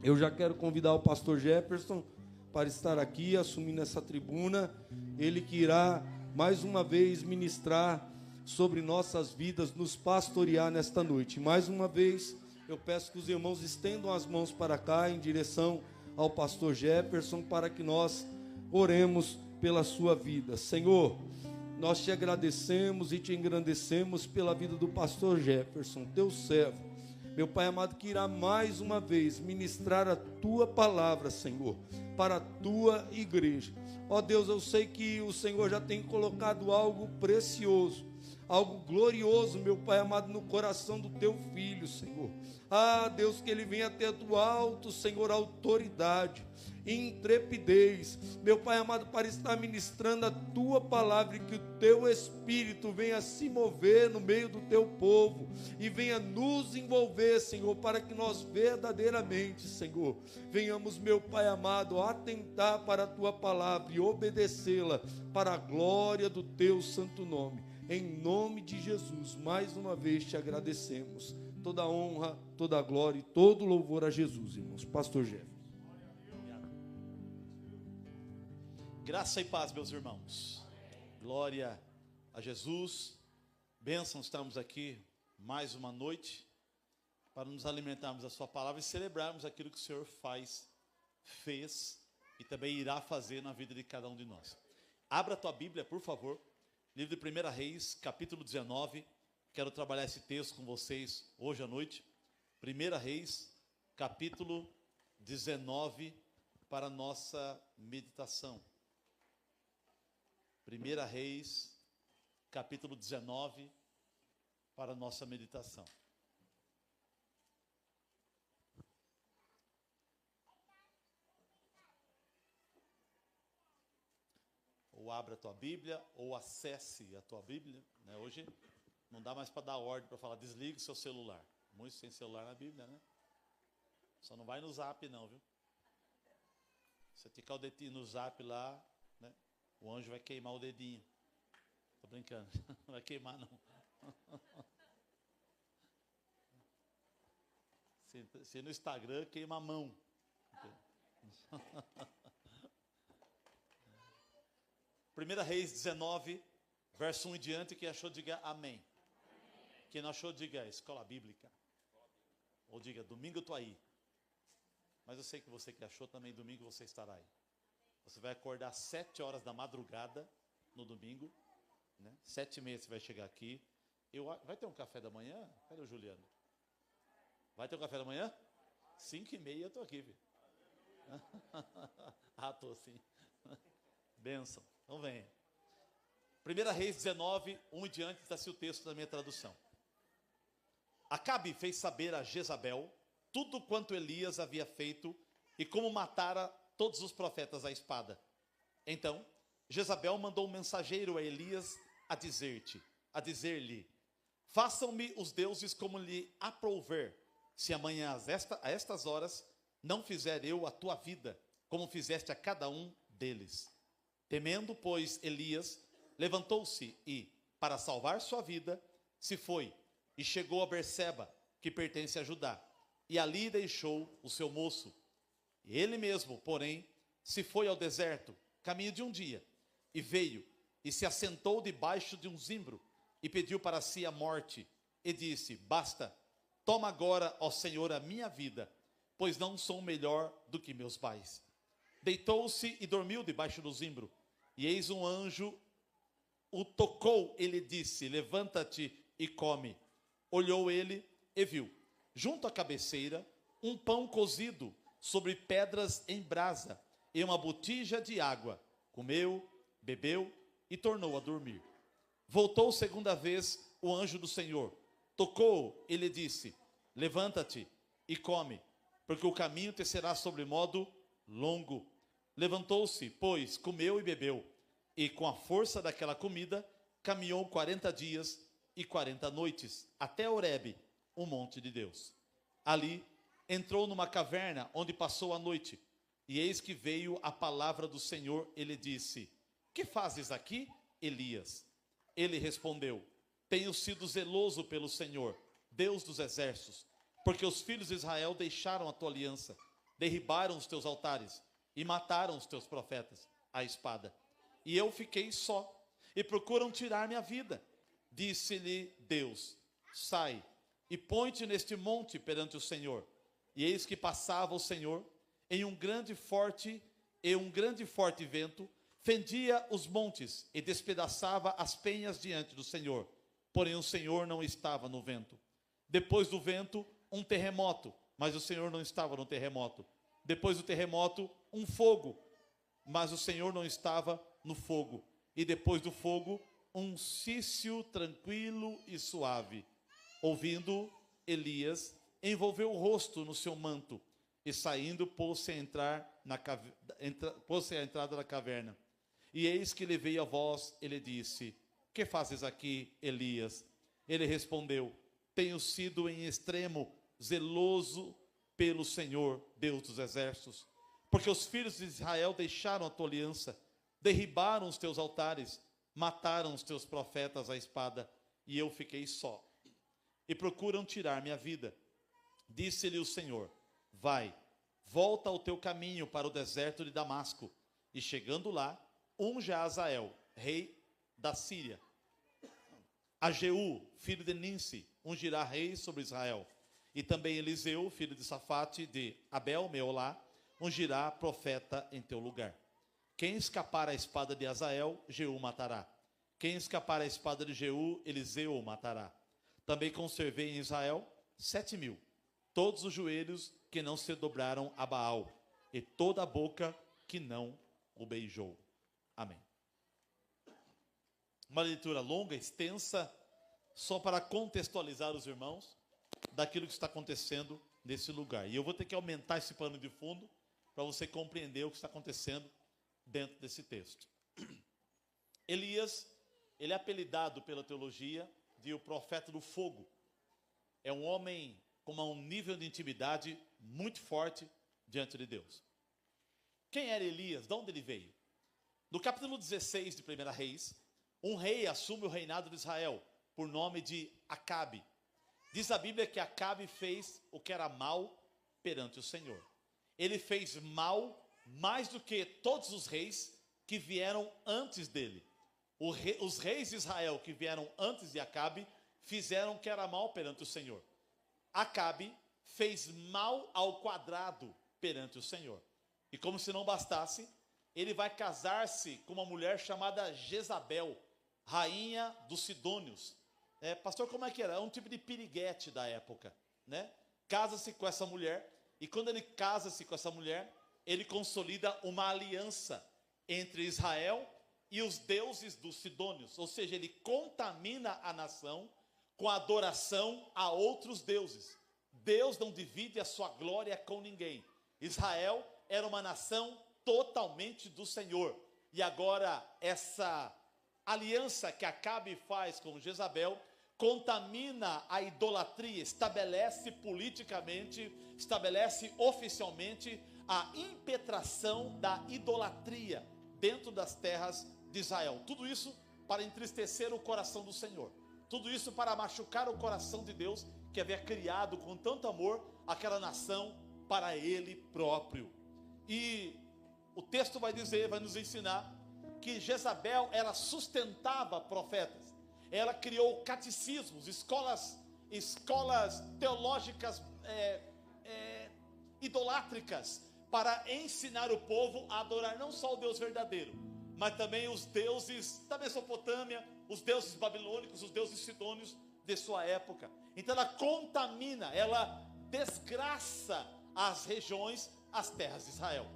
Eu já quero convidar o pastor Jefferson para estar aqui, assumindo essa tribuna. Ele que irá, mais uma vez, ministrar sobre nossas vidas, nos pastorear nesta noite. Mais uma vez, eu peço que os irmãos estendam as mãos para cá, em direção ao pastor Jefferson, para que nós oremos pela sua vida. Senhor, nós te agradecemos e te engrandecemos pela vida do pastor Jefferson, teu servo. Meu Pai amado, que irá mais uma vez ministrar a tua palavra, Senhor, para a tua igreja. Ó Deus, eu sei que o Senhor já tem colocado algo precioso, algo glorioso, meu Pai amado, no coração do teu filho, Senhor. Ah, Deus, que ele venha ter do alto, Senhor, autoridade, intrepidez, meu Pai amado, para estar ministrando a tua palavra, e que o teu Espírito venha se mover no meio do teu povo e venha nos envolver, Senhor, para que nós verdadeiramente, Senhor, venhamos, meu Pai amado, atentar para a tua palavra e obedecê-la para a glória do teu santo nome. Em nome de Jesus, mais uma vez te agradecemos. Toda honra, toda glória e todo louvor a Jesus, irmãos. Pastor Jeff. Graça e paz, meus irmãos. Glória a Jesus. Bênção, estamos aqui mais uma noite para nos alimentarmos da sua palavra e celebrarmos aquilo que o Senhor fez e também irá fazer na vida de cada um de nós. Abra a tua Bíblia, por favor. Livro de 1 Reis, capítulo 19. Quero trabalhar esse texto com vocês hoje à noite. 1 Reis, capítulo 19, para a nossa meditação. 1 Reis, capítulo 19, para a nossa meditação. Ou abra a tua Bíblia, ou acesse a tua Bíblia, né? Hoje não dá mais para dar ordem, para falar, desligue o seu celular. Muitos sem celular na Bíblia, né? Só não vai no Zap não, viu? Você ficar o dedinho no Zap lá, né? O anjo vai queimar o dedinho. Tô brincando, não vai queimar não. Se no Instagram, queima a mão. 1 Reis 19, verso 1 em diante. Quem achou, diga amém. Quem não achou, diga escola bíblica. Ou diga, domingo eu estou aí. Mas eu sei que você que achou também, domingo você estará aí. Você vai acordar às 7 horas da madrugada no domingo, né? 7h30 você vai chegar aqui. Vai ter um café da manhã? Cadê o Juliano? Vai ter um café da manhã? 5h30 eu estou aqui, filho. Estou sim. Bênção. Então vem. 1 Reis 19, 1 em diante, está assim o texto da minha tradução. Acabe fez saber a Jezabel tudo quanto Elias havia feito e como matara todos os profetas à espada. Então, Jezabel mandou um mensageiro a Elias a dizer-lhe: façam-me os deuses como lhe aprouver, se amanhã a estas horas não fizer eu a tua vida, como fizeste a cada um deles. Temendo, pois, Elias, levantou-se e, para salvar sua vida, se foi e chegou a Berseba, que pertence a Judá, e ali deixou o seu moço. Ele mesmo, porém, se foi ao deserto, caminho de um dia, e veio e se assentou debaixo de um zimbro e pediu para si a morte e disse: basta, toma agora, ó Senhor, a minha vida, pois não sou melhor do que meus pais. Deitou-se e dormiu debaixo do zimbro. E eis um anjo o tocou, ele disse: levanta-te e come. Olhou ele e viu, junto à cabeceira, um pão cozido sobre pedras em brasa e uma botija de água. Comeu, bebeu e tornou a dormir. Voltou segunda vez o anjo do Senhor. Tocou, ele disse: levanta-te e come, porque o caminho te será sobremodo longo. Levantou-se, pois, comeu e bebeu, e com a força daquela comida, caminhou 40 dias e 40 noites, até Horebe, o monte de Deus. Ali, entrou numa caverna, onde passou a noite, e eis que veio a palavra do Senhor, ele disse: que fazes aqui, Elias? Ele respondeu: tenho sido zeloso pelo Senhor, Deus dos exércitos, porque os filhos de Israel deixaram a tua aliança, derribaram os teus altares e mataram os teus profetas à espada. E eu fiquei só, e procuram tirar minha vida. Disse-lhe Deus: sai e põe-te neste monte perante o Senhor. E eis que passava o Senhor em um grande forte vento, fendia os montes e despedaçava as penhas diante do Senhor. Porém o Senhor não estava no vento. Depois do vento, um terremoto, mas o Senhor não estava no terremoto. Depois do terremoto, um fogo, mas o Senhor não estava no fogo. E depois do fogo, um cício tranquilo e suave. Ouvindo, Elias envolveu o rosto no seu manto e saindo pôs-se à entrada da caverna. E eis que lhe veio a voz, ele disse: que fazes aqui, Elias? Ele respondeu: tenho sido em extremo zeloso pelo Senhor, Deus dos exércitos, porque os filhos de Israel deixaram a tua aliança, derribaram os teus altares, mataram os teus profetas à espada, e eu fiquei só. E procuram tirar minha vida. Disse-lhe o Senhor: vai, volta ao teu caminho para o deserto de Damasco, e chegando lá, unge a Azael, rei da Síria. A Jeú, filho de Ninsi, ungirá rei sobre Israel. E também Eliseu, filho de Safate, de Abel Meolá, ungirá profeta em teu lugar. Quem escapar à espada de Azael, Jeú matará. Quem escapar à espada de Jeú, Eliseu o matará. Também conservei em Israel 7.000, todos os joelhos que não se dobraram a Baal, e toda a boca que não o beijou. Amém. Uma leitura longa, extensa, só para contextualizar os irmãos daquilo que está acontecendo nesse lugar. E eu vou ter que aumentar esse pano de fundo para você compreender o que está acontecendo dentro desse texto. Elias, ele é apelidado pela teologia de o profeta do fogo. É um homem com um nível de intimidade muito forte diante de Deus. Quem era Elias? De onde ele veio? No capítulo 16 de 1 Reis, um rei assume o reinado de Israel, por nome de Acabe. Diz a Bíblia que Acabe fez o que era mal perante o Senhor. Ele fez mal mais do que todos os reis que vieram antes dele. Os reis de Israel que vieram antes de Acabe fizeram o que era mal perante o Senhor. Acabe fez mal ao quadrado perante o Senhor. E como se não bastasse, ele vai casar-se com uma mulher chamada Jezabel, rainha dos Sidônios. Pastor, como é que era? É um tipo de piriguete da época, né? Casa-se com essa mulher, e quando ele casa-se com essa mulher, ele consolida uma aliança entre Israel e os deuses dos Sidônios, ou seja, ele contamina a nação com a adoração a outros deuses. Deus não divide a sua glória com ninguém. Israel era uma nação totalmente do Senhor, e agora essa aliança que Acabe faz com Jezabel contamina a idolatria, estabelece politicamente, estabelece oficialmente a impetração da idolatria dentro das terras de Israel. Tudo isso para entristecer o coração do Senhor. Tudo isso para machucar o coração de Deus, que havia criado com tanto amor aquela nação para Ele próprio. E o texto vai dizer, vai nos ensinar que Jezabel, ela sustentava profetas. Ela criou catecismos, escolas teológicas idolátricas, para ensinar o povo a adorar não só o Deus verdadeiro, mas também os deuses da Mesopotâmia, os deuses babilônicos, os deuses sidônios de sua época. Então ela contamina, ela desgraça as regiões, as terras de Israel.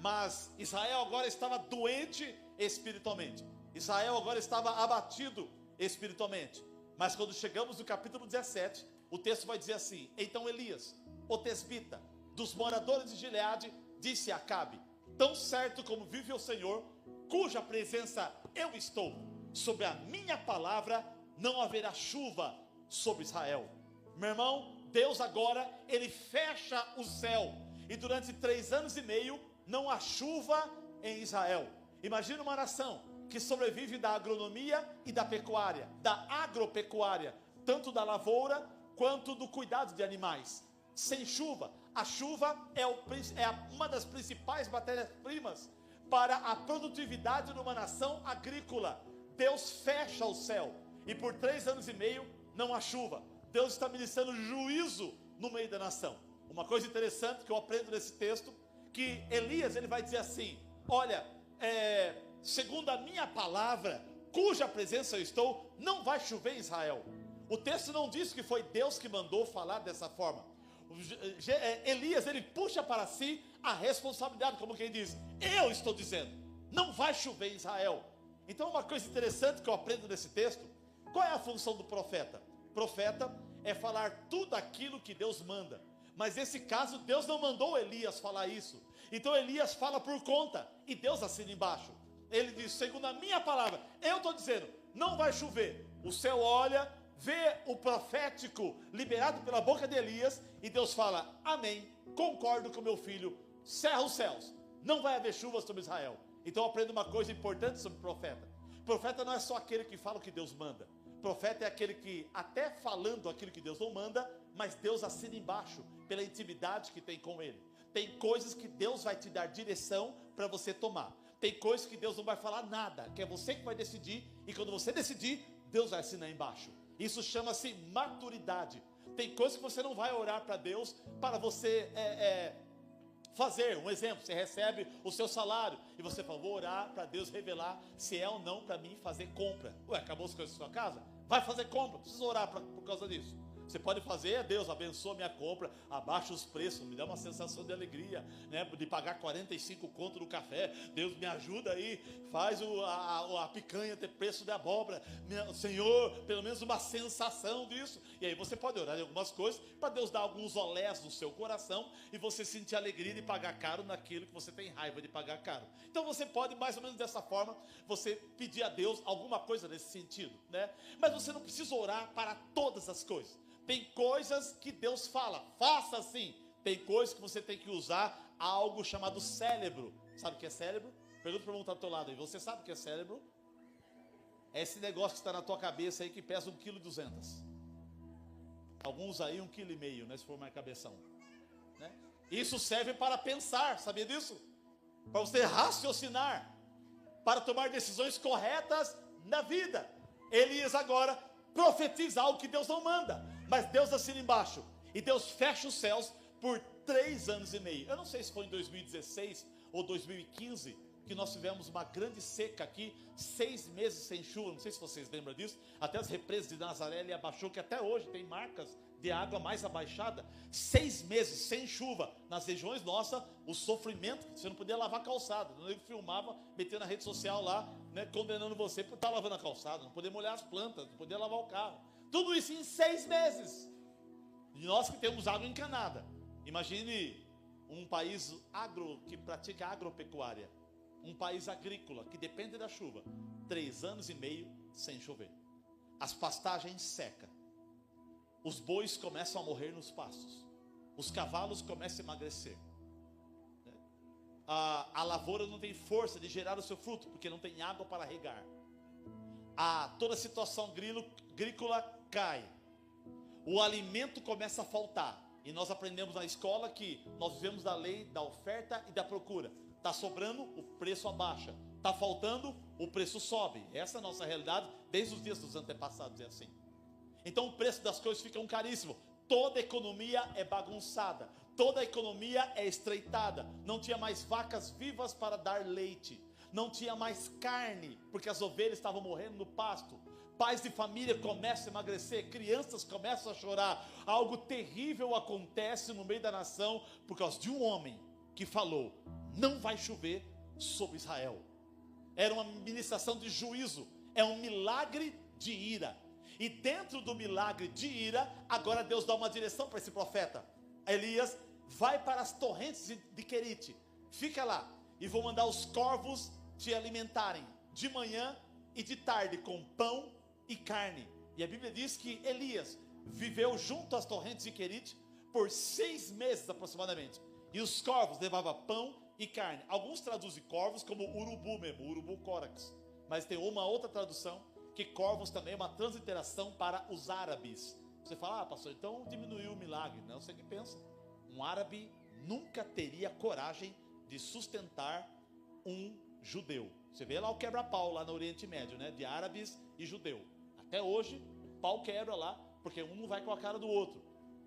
Mas Israel agora estava doente espiritualmente. Israel agora estava abatido espiritualmente. Mas quando chegamos no capítulo 17, o texto vai dizer assim: então Elias, o tesbita, dos moradores de Gileade, disse a Acabe: tão certo como vive o Senhor, cuja presença eu estou, sobre a minha palavra não haverá chuva sobre Israel. Meu irmão, Deus agora, Ele fecha o céu, e durante 3 anos e meio não há chuva em Israel. Imagina uma nação que sobrevive da agronomia e da pecuária, da agropecuária, tanto da lavoura quanto do cuidado de animais. Sem chuva, A chuva é uma das principais matérias-primas para a produtividade de uma nação agrícola. Deus fecha o céu e por 3 anos e meio não há chuva. Deus está ministrando juízo no meio da nação. Uma coisa interessante que eu aprendo nesse texto, que Elias ele vai dizer assim: olha, segundo a minha palavra, cuja presença eu estou, não vai chover em Israel. O texto não diz que foi Deus que mandou falar dessa forma. Elias ele puxa para si a responsabilidade, como quem diz: eu estou dizendo, não vai chover em Israel. Então uma coisa interessante que eu aprendo nesse texto, qual é a função do profeta? Profeta é falar tudo aquilo que Deus manda. Mas nesse caso Deus não mandou Elias falar isso. Então Elias fala por conta e Deus assina embaixo. Ele diz: segundo a minha palavra, eu estou dizendo, não vai chover. O céu olha, vê o profético liberado pela boca de Elias e Deus fala: amém, concordo com meu filho, cerra os céus, não vai haver chuva sobre Israel. Então eu aprendo uma coisa importante sobre o profeta. Profeta não é só aquele que fala o que Deus manda. Profeta é aquele que, até falando aquilo que Deus não manda, mas Deus assina embaixo, pela intimidade que tem com Ele. Tem coisas que Deus vai te dar direção para você tomar. Tem coisas que Deus não vai falar nada, que é você que vai decidir, e quando você decidir, Deus vai assinar embaixo. Isso chama-se maturidade. Tem coisas que você não vai orar para Deus, para você fazer. Um exemplo, você recebe o seu salário, e você fala: vou orar para Deus revelar se é ou não para mim fazer compra. Ué, acabou as coisas da sua casa? Vai fazer compra, precisa orar por causa disso. Você pode fazer: Deus abençoa minha compra, abaixa os preços, me dá uma sensação de alegria, né, de pagar 45 conto no café. Deus me ajuda aí, faz a picanha ter preço de abóbora, Senhor, pelo menos uma sensação disso. E aí você pode orar em algumas coisas para Deus dar alguns olés no seu coração e você sentir alegria de pagar caro naquilo que você tem raiva de pagar caro. Então você pode, mais ou menos dessa forma, você pedir a Deus alguma coisa nesse sentido, né? Mas você não precisa orar para todas as coisas. Tem coisas que Deus fala, faça assim. Tem coisas que você tem que usar algo chamado cérebro. Sabe o que é cérebro? Pergunta para o irmão que está do teu lado aí. Você sabe o que é cérebro? É esse negócio que está na tua cabeça aí que pesa 1,2 kg. Alguns aí 1,5 kg, né? Se for mais cabeção, né? Isso serve para pensar, sabia disso? Para você raciocinar, para tomar decisões corretas na vida. Elias agora profetiza algo que Deus não manda, mas Deus assina embaixo, e Deus fecha os céus por 3 anos e meio. Eu não sei se foi em 2016 ou 2015 que nós tivemos uma grande seca aqui, 6 meses sem chuva. Não sei se vocês lembram disso. Até as represas de Nazaré ele abaixou, que até hoje tem marcas de água mais abaixada. 6 meses sem chuva nas regiões nossas. O sofrimento, você não podia lavar calçada. Eu filmava, metia na rede social lá, né, condenando você por estar lavando a calçada, não podia molhar as plantas, não podia lavar o carro. Tudo isso em 6 meses. E nós que temos água encanada. Imagine um país que pratica agropecuária, um país agrícola que depende da chuva. 3 anos e meio sem chover. As pastagens secam. Os bois começam a morrer nos pastos. Os cavalos começam a emagrecer. A lavoura não tem força de gerar o seu fruto, porque não tem água para regar. Toda a situação agrícola cai. O alimento começa a faltar. E nós aprendemos na escola que nós vivemos da lei da oferta e da procura. Está sobrando, o preço abaixa. Está faltando, o preço sobe. Essa é a nossa realidade desde os dias dos antepassados, é assim. Então o preço das coisas fica caríssimo. Toda a economia é bagunçada. Toda a economia é estreitada. Não tinha mais vacas vivas para dar leite. Não tinha mais carne, porque as ovelhas estavam morrendo no pasto. Pais de família começam a emagrecer, crianças começam a chorar. Algo terrível acontece no meio da nação por causa de um homem que falou: não vai chover sobre Israel. Era uma ministração de juízo, é um milagre de ira. E dentro do milagre de ira, agora Deus dá uma direção para esse profeta. Elias, vai para as torrentes de Querite, fica lá, e vou mandar os corvos te alimentarem de manhã e de tarde com pão e carne. E a Bíblia diz que Elias viveu junto às torrentes de Querite por 6 meses aproximadamente. E os corvos levavam pão e carne. Alguns traduzem corvos como urubu mesmo, urubu corax. Mas tem uma outra tradução que corvos também é uma transliteração para os árabes. Você fala: pastor, então diminuiu o milagre. Não sei o que pensa. Um árabe nunca teria coragem de sustentar um judeu. Você vê lá o quebra-pau lá no Oriente Médio, né? De árabes e judeu. Até hoje, o pau quebra lá, porque um não vai com a cara do outro.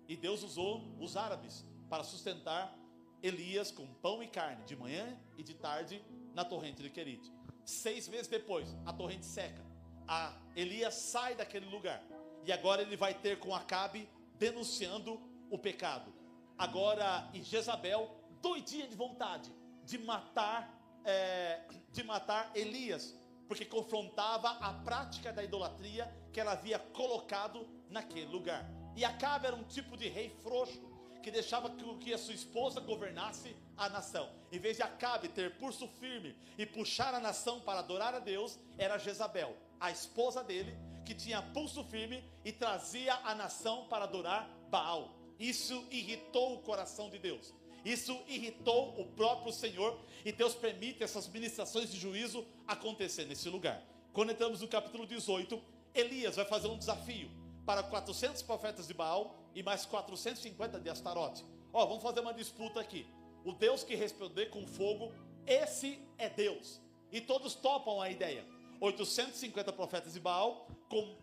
E Deus usou os árabes para sustentar Elias com pão e carne, de manhã e de tarde, na torrente de Querite. 6 meses depois, a torrente seca. Elias sai daquele lugar. E agora ele vai ter com Acabe denunciando o pecado. Agora, e Jezabel, doidinha de vontade de matar Elias, porque confrontava a prática da idolatria que ela havia colocado naquele lugar. E Acabe era um tipo de rei frouxo, que deixava que a sua esposa governasse a nação. Em vez de Acabe ter pulso firme e puxar a nação para adorar a Deus, era Jezabel, a esposa dele, que tinha pulso firme e trazia a nação para adorar Baal. Isso irritou o coração de Deus. Isso irritou o próprio Senhor, e Deus permite essas ministrações de juízo acontecer nesse lugar. Quando entramos no capítulo 18, Elias vai fazer um desafio para 400 profetas de Baal e mais 450 de Astarote. Vamos fazer uma disputa aqui. O Deus que responder com fogo, esse é Deus. E todos topam a ideia. 850 profetas de Baal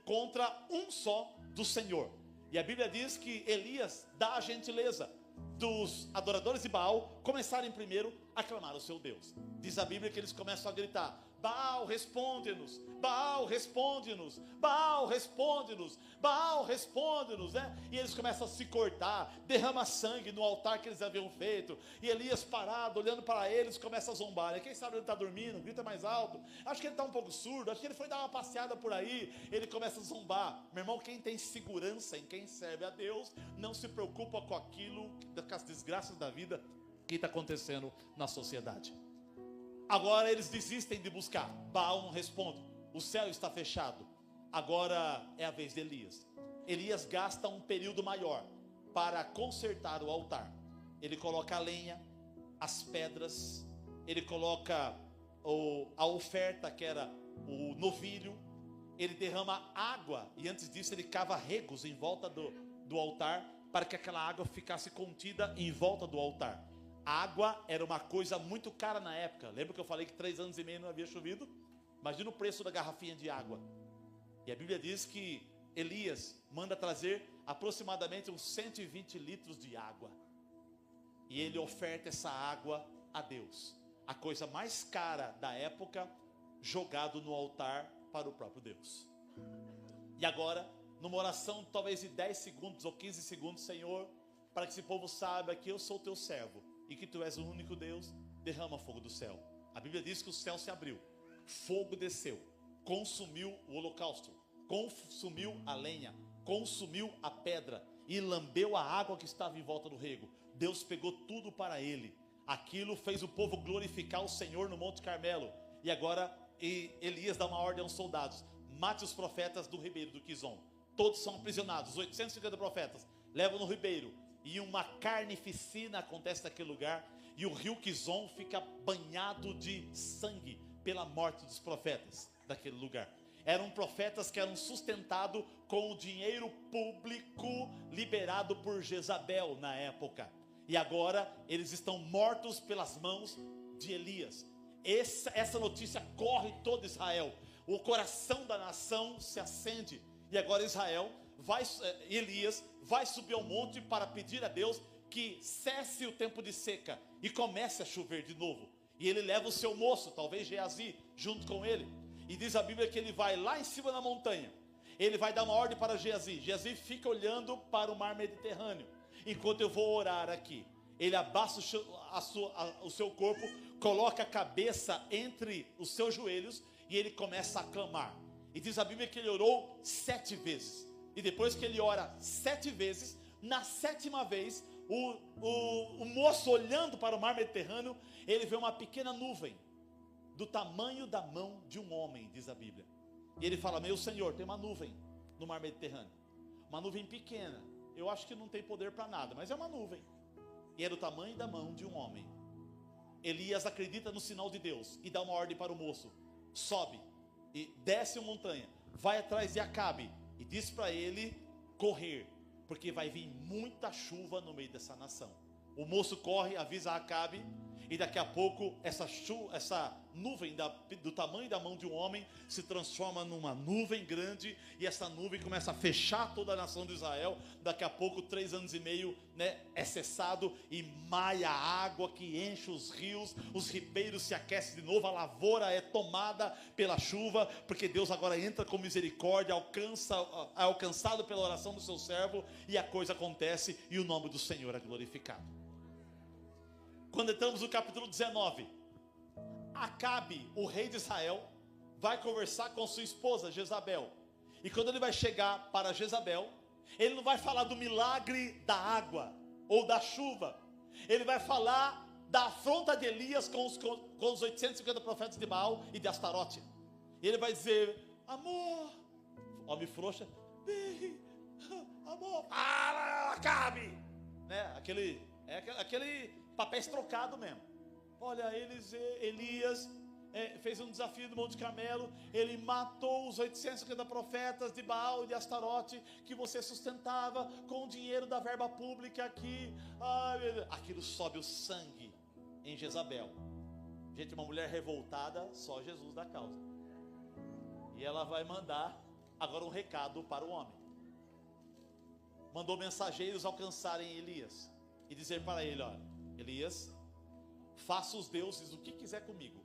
contra um só do Senhor. E a Bíblia diz que Elias dá a gentileza dos adoradores de Baal começarem primeiro a clamar ao seu Deus. Diz a Bíblia que eles começam a gritar: Baal, responde-nos, Baal, responde-nos, Baal, responde-nos, Baal, responde-nos, né? E eles começam a se cortar, derrama sangue no altar que eles haviam feito, e Elias parado, olhando para eles, começa a zombar. Quem sabe ele está dormindo, grita mais alto, acho que ele está um pouco surdo, acho que ele foi dar uma passeada por aí, ele começa a zombar. Meu irmão, quem tem segurança em quem serve a Deus, não se preocupa com aquilo, com as desgraças da vida que está acontecendo na sociedade. Agora eles desistem de buscar. Baal não responde. O céu está fechado. Agora é a vez de Elias. Elias gasta um período maior para consertar o altar. Ele coloca a lenha, as pedras, ele coloca a oferta, que era o novilho, ele derrama água, e antes disso ele cava regos em volta do altar, para que aquela água ficasse contida em volta do altar. A água era uma coisa muito cara na época. Lembra que eu falei que 3 anos e meio não havia chovido? Imagina o preço da garrafinha de água. E a Bíblia diz que Elias manda trazer aproximadamente uns 120 litros de água. E ele oferta essa água a Deus. A coisa mais cara da época, jogado no altar para o próprio Deus. E agora, numa oração talvez de 10 segundos ou 15 segundos, Senhor, para que esse povo saiba que eu sou teu servo e que tu és o único Deus, derrama fogo do céu. A Bíblia diz que o céu se abriu, fogo desceu, consumiu o holocausto, consumiu a lenha, consumiu a pedra e lambeu a água que estava em volta do rego. Deus pegou tudo para ele. Aquilo fez o povo glorificar o Senhor no Monte Carmelo. E agora Elias dá uma ordem aos soldados: mate os profetas do ribeiro do Quizon. Todos são aprisionados, os 850 profetas levam no ribeiro, e uma carnificina acontece naquele lugar, e o rio Quizon fica banhado de sangue pela morte dos profetas daquele lugar. Eram profetas que eram sustentados com o dinheiro público liberado por Jezabel na época, e agora eles estão mortos pelas mãos de Elias. Essa notícia corre todo Israel, o coração da nação se acende, e agora Elias vai subir ao monte para pedir a Deus que cesse o tempo de seca e comece a chover de novo. E ele leva o seu moço, talvez Geazi, junto com ele. E diz a Bíblia que ele vai lá em cima da montanha. Ele vai dar uma ordem para Geazi. Geazi fica olhando para o mar Mediterrâneo, enquanto eu vou orar aqui. Ele abaixa o seu corpo, coloca a cabeça entre os seus joelhos e ele começa a clamar. E diz a Bíblia que ele orou 7 vezes. E depois que ele ora 7 vezes, na 7ª vez, o moço olhando para o mar Mediterrâneo, ele vê uma pequena nuvem, do tamanho da mão de um homem, diz a Bíblia. E ele fala: meu Senhor, tem uma nuvem no mar Mediterrâneo. Uma nuvem pequena. Eu acho que não tem poder para nada, mas é uma nuvem. E era do tamanho da mão de um homem. Elias acredita no sinal de Deus e dá uma ordem para o moço: sobe e desce a montanha, vai atrás de Acabe e diz para ele correr, porque vai vir muita chuva no meio dessa nação. O moço corre, avisa a Acabe, e daqui a pouco essa nuvem do tamanho da mão de um homem se transforma numa nuvem grande, e essa nuvem começa a fechar toda a nação de Israel. Daqui a pouco, 3 anos e meio, né, é cessado, e maia a água que enche os rios, os ribeiros se aquecem de novo, a lavoura é tomada pela chuva, porque Deus agora entra com misericórdia, é alcançado pela oração do seu servo, e a coisa acontece, e o nome do Senhor é glorificado. Quando entramos no capítulo 19, Acabe, o rei de Israel, vai conversar com sua esposa Jezabel. E quando ele vai chegar para Jezabel, ele não vai falar do milagre da água ou da chuva. Ele vai falar da afronta de Elias com os 850 profetas de Baal e de Astarote. E ele vai dizer: amor, homem frouxa, amor, Acabe, né? Aquele papéis trocados mesmo. Olha, Elias fez um desafio do Monte Carmelo. Ele matou os 850 profetas de Baal e de Astarote que você sustentava com o dinheiro da verba pública aqui. Aquilo sobe o sangue em Jezabel. Gente, uma mulher revoltada, só Jesus dá causa. E ela vai mandar agora um recado para o homem. Mandou mensageiros alcançarem Elias e dizer para ele: olha, Elias, faça os deuses o que quiser comigo,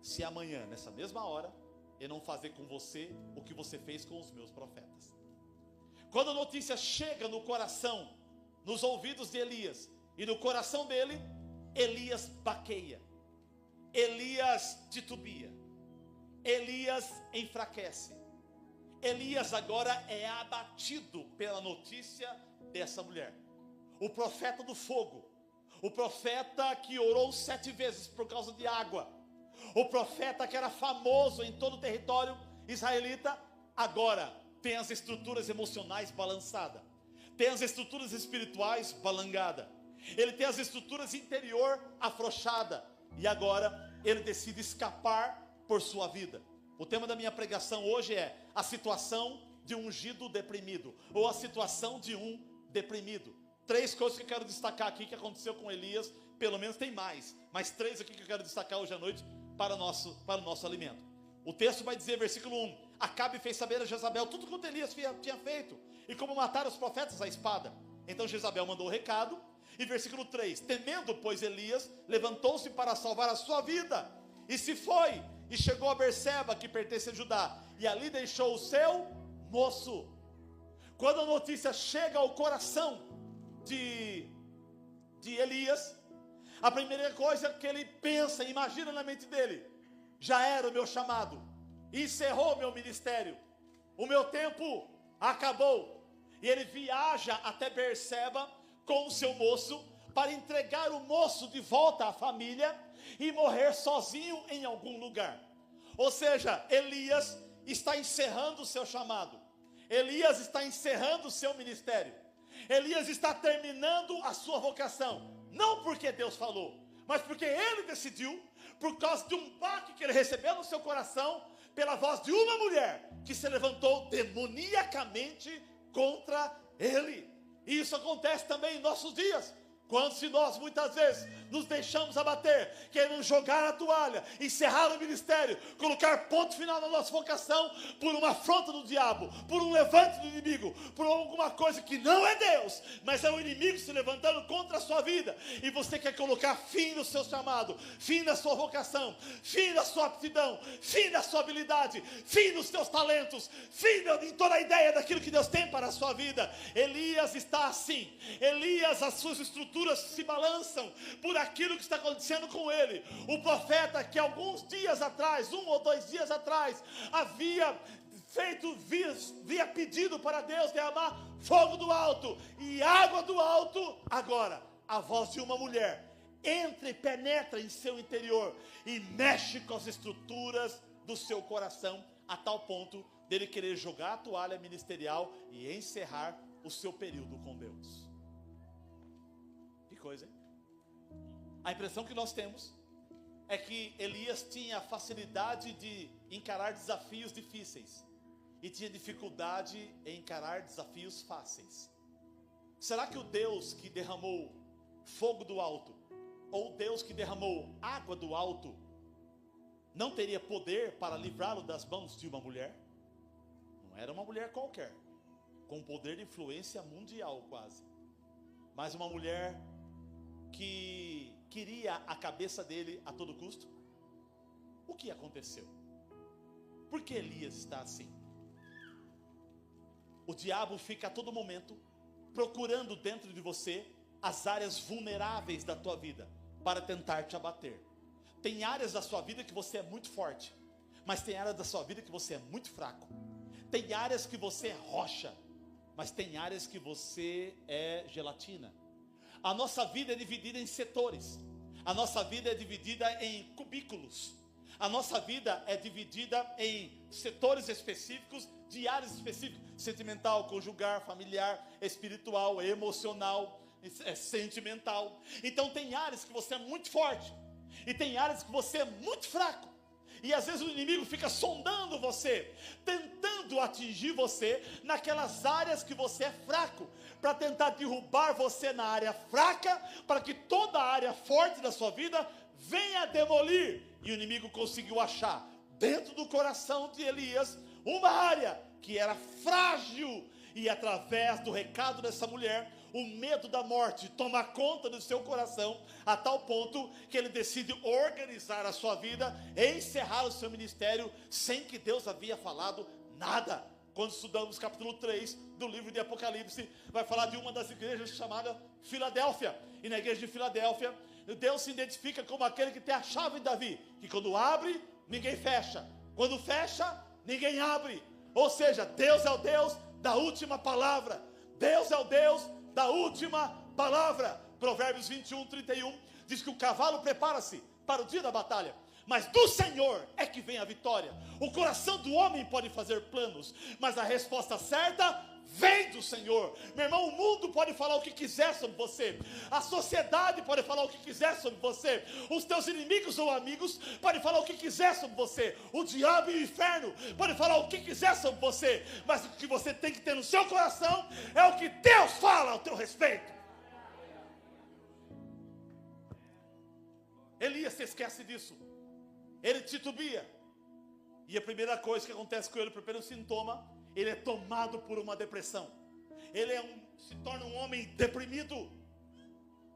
se amanhã, nessa mesma hora, eu não fazer com você o que você fez com os meus profetas. Quando a notícia chega no coração, nos ouvidos de Elias, e no coração dele, Elias baqueia, Elias titubia, Elias enfraquece. Elias agora é abatido pela notícia dessa mulher. O profeta do fogo, o profeta que orou 7 vezes por causa de água, o profeta que era famoso em todo o território israelita, agora tem as estruturas emocionais balançadas, tem as estruturas espirituais balangadas, ele tem as estruturas interior afrouxada, e agora ele decide escapar por sua vida. O tema da minha pregação hoje é a situação de um ungido deprimido, ou a situação de um deprimido. 3 coisas que eu quero destacar aqui que aconteceu com Elias. Pelo menos tem mais, mas 3 aqui que eu quero destacar hoje à noite para o nosso alimento. O texto vai dizer, versículo 1: Acabe fez saber a Jezabel tudo quanto Elias tinha feito, e como mataram os profetas à espada. Então Jezabel mandou o recado. E versículo 3: temendo, pois, Elias levantou-se para salvar a sua vida, e se foi, e chegou a Berseba, que pertence a Judá, e ali deixou o seu moço. Quando a notícia chega ao coração de Elias, a primeira coisa que ele pensa, imagina na mente dele: já era o meu chamado, encerrou o meu ministério, o meu tempo acabou. E ele viaja até Berseba com o seu moço, para entregar o moço de volta à família e morrer sozinho em algum lugar. Ou seja, Elias está encerrando o seu chamado, Elias está encerrando o seu ministério, Elias está terminando a sua vocação, não porque Deus falou, mas porque ele decidiu, por causa de um baque que ele recebeu no seu coração, pela voz de uma mulher que se levantou demoniacamente contra ele. E isso acontece também em nossos dias. Quando se nós muitas vezes nos deixamos abater, querendo jogar a toalha, encerrar o ministério, colocar ponto final na nossa vocação, por uma afronta do diabo, por um levante do inimigo, por alguma coisa que não é Deus, mas é o inimigo se levantando contra a sua vida, e você quer colocar fim no seu chamado, fim na sua vocação, fim na sua aptidão, fim na sua habilidade, fim nos seus talentos, fim em toda a ideia daquilo que Deus tem para a sua vida. Elias está assim. Elias, as suas estruturas se balançam por aquilo que está acontecendo com ele. O profeta que alguns dias atrás, 1 ou 2 dias atrás, havia pedido para Deus derramar fogo do alto e água do alto, agora a voz de uma mulher entra e penetra em seu interior e mexe com as estruturas do seu coração, a tal ponto dele querer jogar a toalha ministerial e encerrar o seu período com Deus. Coisa, hein? A impressão que nós temos é que Elias tinha facilidade de encarar desafios difíceis e tinha dificuldade em encarar desafios fáceis. Será que o Deus que derramou fogo do alto, ou Deus que derramou água do alto, não teria poder para livrá-lo das mãos de uma mulher? Não era uma mulher qualquer, com poder de influência mundial quase, mas uma mulher que queria a cabeça dele a todo custo. O que aconteceu? Por que Elias está assim? O diabo fica a todo momento procurando dentro de você as áreas vulneráveis da tua vida para tentar te abater. Tem áreas da sua vida que você é muito forte, mas tem áreas da sua vida que você é muito fraco. Tem áreas que você é rocha, mas tem áreas que você é gelatina. A nossa vida é dividida em setores. A nossa vida é dividida em cubículos. A nossa vida é dividida em setores específicos, de áreas específicas: sentimental, conjugal, familiar, espiritual, emocional, sentimental. Então tem áreas que você é muito forte e tem áreas que você é muito fraco. E às vezes o inimigo fica sondando você, tentando atingir você naquelas áreas que você é fraco, para tentar derrubar você na área fraca, para que toda a área forte da sua vida venha demolir. E o inimigo conseguiu achar dentro do coração de Elias uma área que era frágil, e através do recado dessa mulher, o medo da morte toma conta do seu coração, a tal ponto que ele decide organizar a sua vida e encerrar o seu ministério sem que Deus havia falado nada. Quando estudamos capítulo 3 do livro de Apocalipse, vai falar de uma das igrejas chamada Filadélfia. E na igreja de Filadélfia, Deus se identifica como aquele que tem a chave de Davi, que quando abre, ninguém fecha, quando fecha, ninguém abre. Ou seja, Deus é o Deus da última palavra. Deus é o Deus da última palavra. Provérbios 21:31 diz que o cavalo prepara-se para o dia da batalha, mas do Senhor é que vem a vitória. O coração do homem pode fazer planos, mas a resposta certa vem do Senhor. Meu irmão, o mundo pode falar o que quiser sobre você, a sociedade pode falar o que quiser sobre você, os teus inimigos ou amigos podem falar o que quiser sobre você, o diabo e o inferno podem falar o que quiser sobre você, mas o que você tem que ter no seu coração é o que Deus fala ao teu respeito. Elias se esquece disso, ele titubia, e a primeira coisa que acontece com ele, o primeiro sintoma, ele é tomado por uma depressão. Ele se torna um homem deprimido,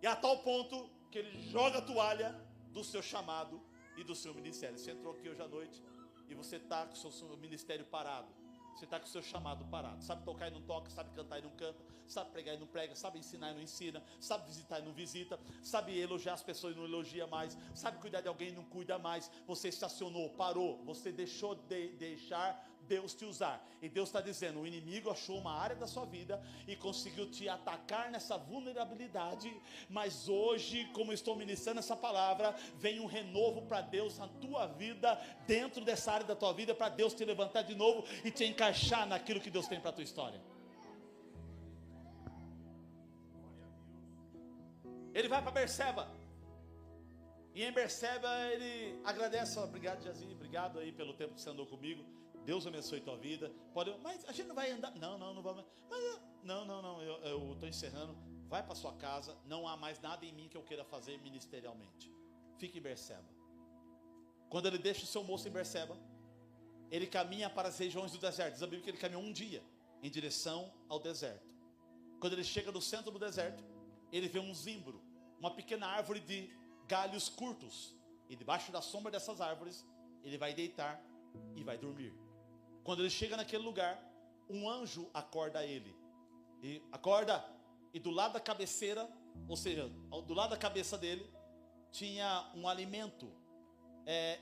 e a tal ponto que ele joga a toalha do seu chamado e do seu ministério. Você entrou aqui hoje à noite e você está com o seu ministério parado, você está com o seu chamado parado. Sabe tocar e não toca, sabe cantar e não canta, sabe pregar e não prega, sabe ensinar e não ensina, sabe visitar e não visita, sabe elogiar as pessoas e não elogia mais, sabe cuidar de alguém e não cuida mais. Você estacionou, parou, você deixou de deixar Deus te usar. E Deus está dizendo: o inimigo achou uma área da sua vida e conseguiu te atacar nessa vulnerabilidade, mas hoje, como eu estou ministrando essa palavra, vem um renovo para Deus na tua vida, dentro dessa área da tua vida, para Deus te levantar de novo e te encaixar naquilo que Deus tem para a tua história. Ele vai para Berseba, e em Berseba ele agradece: obrigado, Jazir, obrigado aí pelo tempo que você andou comigo, Deus abençoe tua vida. Mas a gente não vai andar. Não vamos. Eu estou encerrando. Vai para sua casa. Não há mais nada em mim que eu queira fazer ministerialmente. Fique em Berseba. Quando ele deixa o seu moço em Berseba, ele caminha para as regiões do deserto. Diz a Bíblia que ele caminhou um dia em direção ao deserto. Quando ele chega no centro do deserto, ele vê um zimbro, uma pequena árvore de galhos curtos. E debaixo da sombra dessas árvores, ele vai deitar e vai dormir. Quando ele chega naquele lugar, um anjo acorda ele. E acorda, e do lado da cabeceira, ou seja, do lado da cabeça dele, tinha um alimento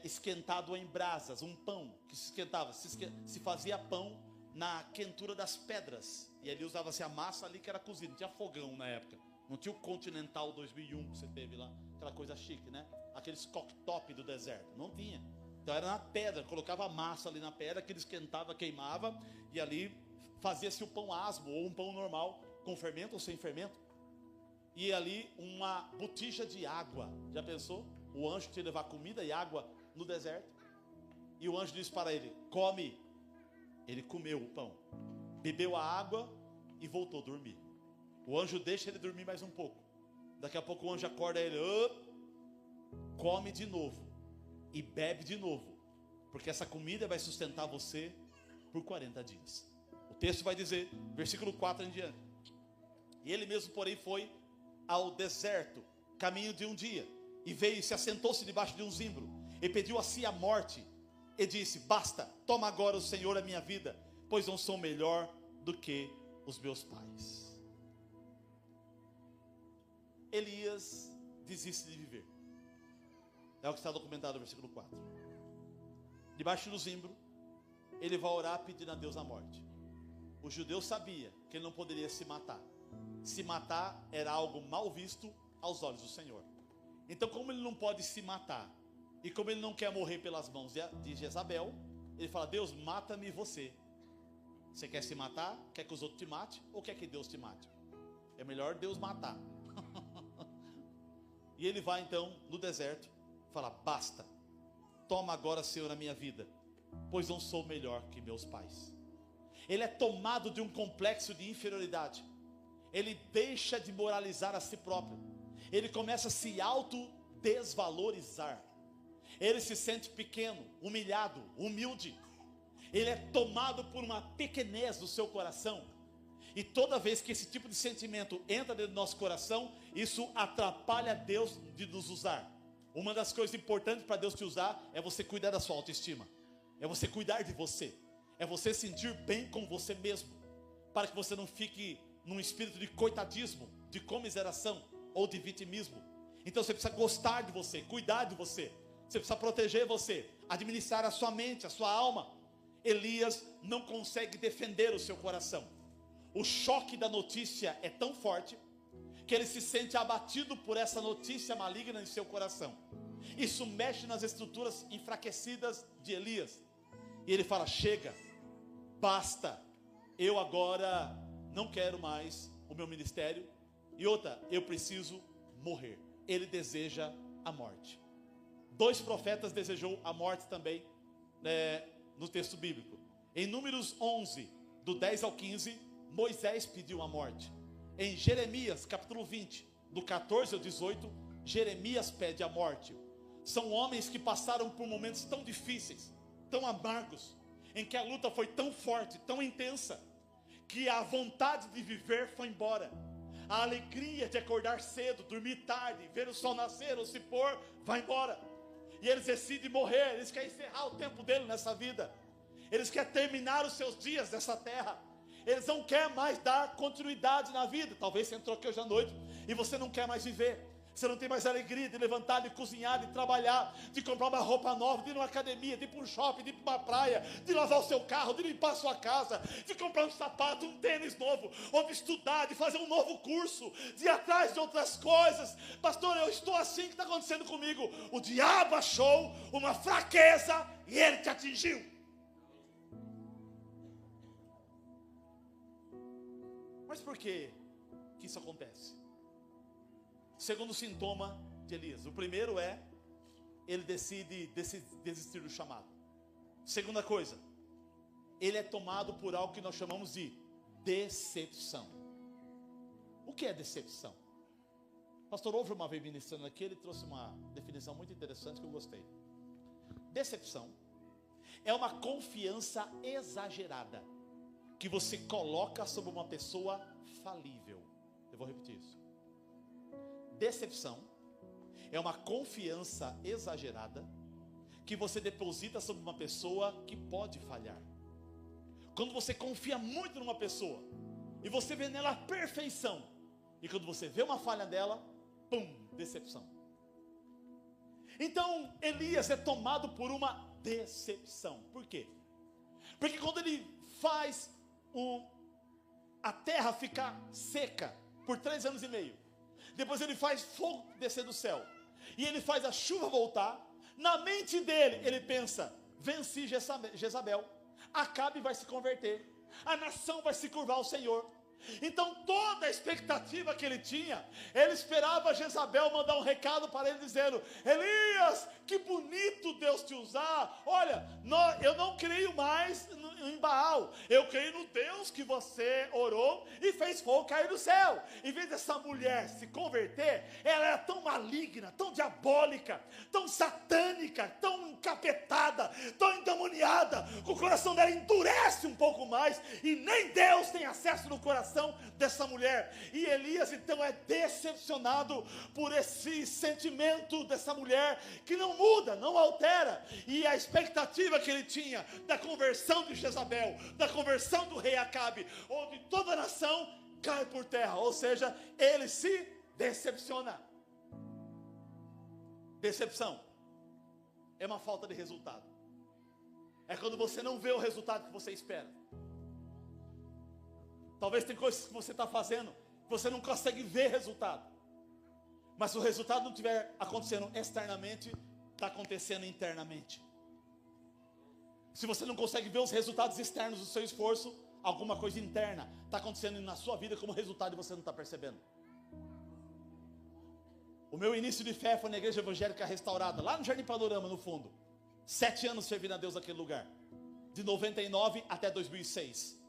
esquentado em brasas, um pão que se esquentava, se fazia pão na quentura das pedras. E ali usava-se a massa ali que era cozida, não tinha fogão na época. Não tinha o Continental 2001 que você teve lá, aquela coisa chique, né? Aqueles cooktop do deserto, não tinha. Então era na pedra, colocava a massa ali na pedra, que ele esquentava, queimava, e ali fazia-se o pão asmo, ou um pão normal, com fermento ou sem fermento. E ali uma botija de água. Já pensou? O anjo tinha que levar comida e água no deserto. E o anjo disse para ele: come. Ele comeu o pão, bebeu a água e voltou a dormir. O anjo deixa ele dormir mais um pouco. Daqui a pouco o anjo acorda ele, come de novo e bebe de novo, porque essa comida vai sustentar você por 40 dias. O texto vai dizer, versículo 4 em diante: e ele mesmo, porém, foi ao deserto, caminho de um dia, e veio e se assentou-se debaixo de um zimbro, e pediu a si a morte, e disse: basta, toma agora o Senhor a minha vida, pois não sou melhor do que os meus pais. Elias desiste de viver. É o que está documentado no versículo 4. Debaixo do zimbro, ele vai orar pedindo a Deus a morte. O judeu sabia que ele não poderia se matar. Se matar era algo mal visto aos olhos do Senhor. Então, como ele não pode se matar, e como ele não quer morrer pelas mãos de Jezabel, ele fala: Deus, mata-me você. Você quer se matar? Quer que os outros te matem? Ou quer que Deus te mate? É melhor Deus matar. E ele vai então no deserto, fala: basta, toma agora, Senhor, a minha vida, pois não sou melhor que meus pais. Ele é tomado de um complexo de inferioridade. Ele deixa de moralizar a si próprio. Ele começa a se autodesvalorizar. Ele se sente pequeno, humilhado, humilde. Ele é tomado por uma pequenez do seu coração. E toda vez que esse tipo de sentimento entra dentro do nosso coração, isso atrapalha Deus de nos usar. Uma das coisas importantes para Deus te usar é você cuidar da sua autoestima. É você cuidar de você. É você sentir bem com você mesmo. Para que você não fique num espírito de coitadismo, de comiseração ou de vitimismo. Então você precisa gostar de você, cuidar de você. Você precisa proteger você, administrar a sua mente, a sua alma. Elias não consegue defender o seu coração. O choque da notícia é tão forte que ele se sente abatido por essa notícia maligna em seu coração. Isso mexe nas estruturas enfraquecidas de Elias. E ele fala: chega, basta, eu agora não quero mais o meu ministério. E outra, eu preciso morrer. Ele deseja a morte. 2 profetas desejou a morte também, no texto bíblico. Em Números 11, do 10 ao 15, Moisés pediu a morte. Em Jeremias, capítulo 20, do 14 ao 18, Jeremias pede a morte. São homens que passaram por momentos tão difíceis, tão amargos, em que a luta foi tão forte, tão intensa, que a vontade de viver foi embora. A alegria de acordar cedo, dormir tarde, ver o sol nascer ou se pôr, vai embora. E eles decidem morrer. Eles querem encerrar o tempo dele nessa vida. Eles querem terminar os seus dias nessa terra. Eles não querem mais dar continuidade na vida. Talvez você entrou aqui hoje à noite e você não quer mais viver. Você não tem mais alegria de levantar, de cozinhar, de trabalhar, de comprar uma roupa nova, de ir numa academia, de ir para um shopping, de ir para uma praia, de lavar o seu carro, de limpar a sua casa, de comprar um sapato, um tênis novo, ou de estudar, de fazer um novo curso, de ir atrás de outras coisas. Pastor, eu estou assim, o que está acontecendo comigo? O diabo achou uma fraqueza e ele te atingiu. Mas por que isso acontece? Segundo sintoma de Elias. O primeiro é, ele decide desistir do chamado. Segunda coisa, ele é tomado por algo que nós chamamos de decepção. O que é decepção? O pastor Over, uma vez ministrando aqui, ele trouxe uma definição muito interessante que eu gostei. Decepção é uma confiança exagerada que você coloca sobre uma pessoa falível. Eu vou repetir isso. Decepção é uma confiança exagerada que você deposita sobre uma pessoa que pode falhar. Quando você confia muito numa pessoa e você vê nela a perfeição, e quando você vê uma falha dela, pum, decepção. Então Elias é tomado por uma decepção. Por quê? Porque quando ele faz a terra ficar seca por 3 anos e meio, depois ele faz fogo descer do céu, e ele faz a chuva voltar, na mente dele ele pensa: venci Jezabel, Acabe vai se converter, a nação vai se curvar ao Senhor. Então toda a expectativa que ele tinha, ele esperava Jezabel mandar um recado para ele dizendo: Elias, que bonito Deus te usar, olha, eu não creio mais em Baal, eu creio no Deus que você orou e fez fogo cair do céu. Em vez dessa mulher se converter, ela era tão maligna, tão diabólica, tão satânica, tão encapetada, tão endemoniada, que o coração dela endurece um pouco mais, e nem Deus tem acesso no coração dessa mulher. E Elias então é decepcionado por esse sentimento dessa mulher, que não muda, não altera, e a expectativa que ele tinha da conversão de Jezabel, da conversão do rei Acabe, onde toda a nação cai por terra, ou seja, ele se decepciona. Decepção é uma falta de resultado. É quando você não vê o resultado que você espera. Talvez tem coisas que você está fazendo, que você não consegue ver resultado. Mas se o resultado não estiver acontecendo externamente, está acontecendo internamente. Se você não consegue ver os resultados externos do seu esforço, alguma coisa interna está acontecendo na sua vida como resultado e você não está percebendo. O meu início de fé foi na igreja evangélica restaurada, lá no Jardim Panorama, no fundo. 7 anos servindo a Deus naquele lugar, de 99 até 2006.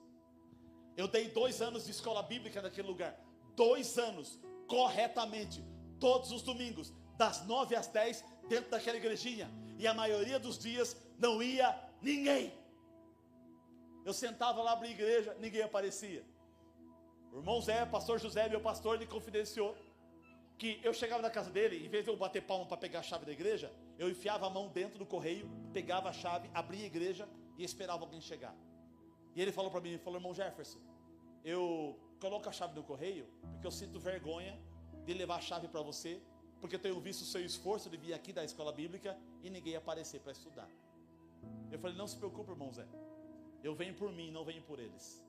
Eu dei 2 anos de escola bíblica naquele lugar, 2 anos, corretamente, todos os domingos, das 9 às 10, dentro daquela igrejinha, e a maioria dos dias não ia ninguém. Eu sentava lá, abria a igreja, ninguém aparecia. O irmão Zé, pastor José, meu pastor, ele confidenciou que eu chegava na casa dele, em vez de eu bater palma para pegar a chave da igreja, eu enfiava a mão dentro do correio, pegava a chave, abria a igreja e esperava alguém chegar. E ele falou para mim, irmão Jefferson, eu coloco a chave no correio porque eu sinto vergonha de levar a chave para você, porque eu tenho visto o seu esforço de vir aqui da escola bíblica e ninguém aparecer para estudar. Eu falei, não se preocupe, irmão Zé, eu venho por mim, não venho por eles.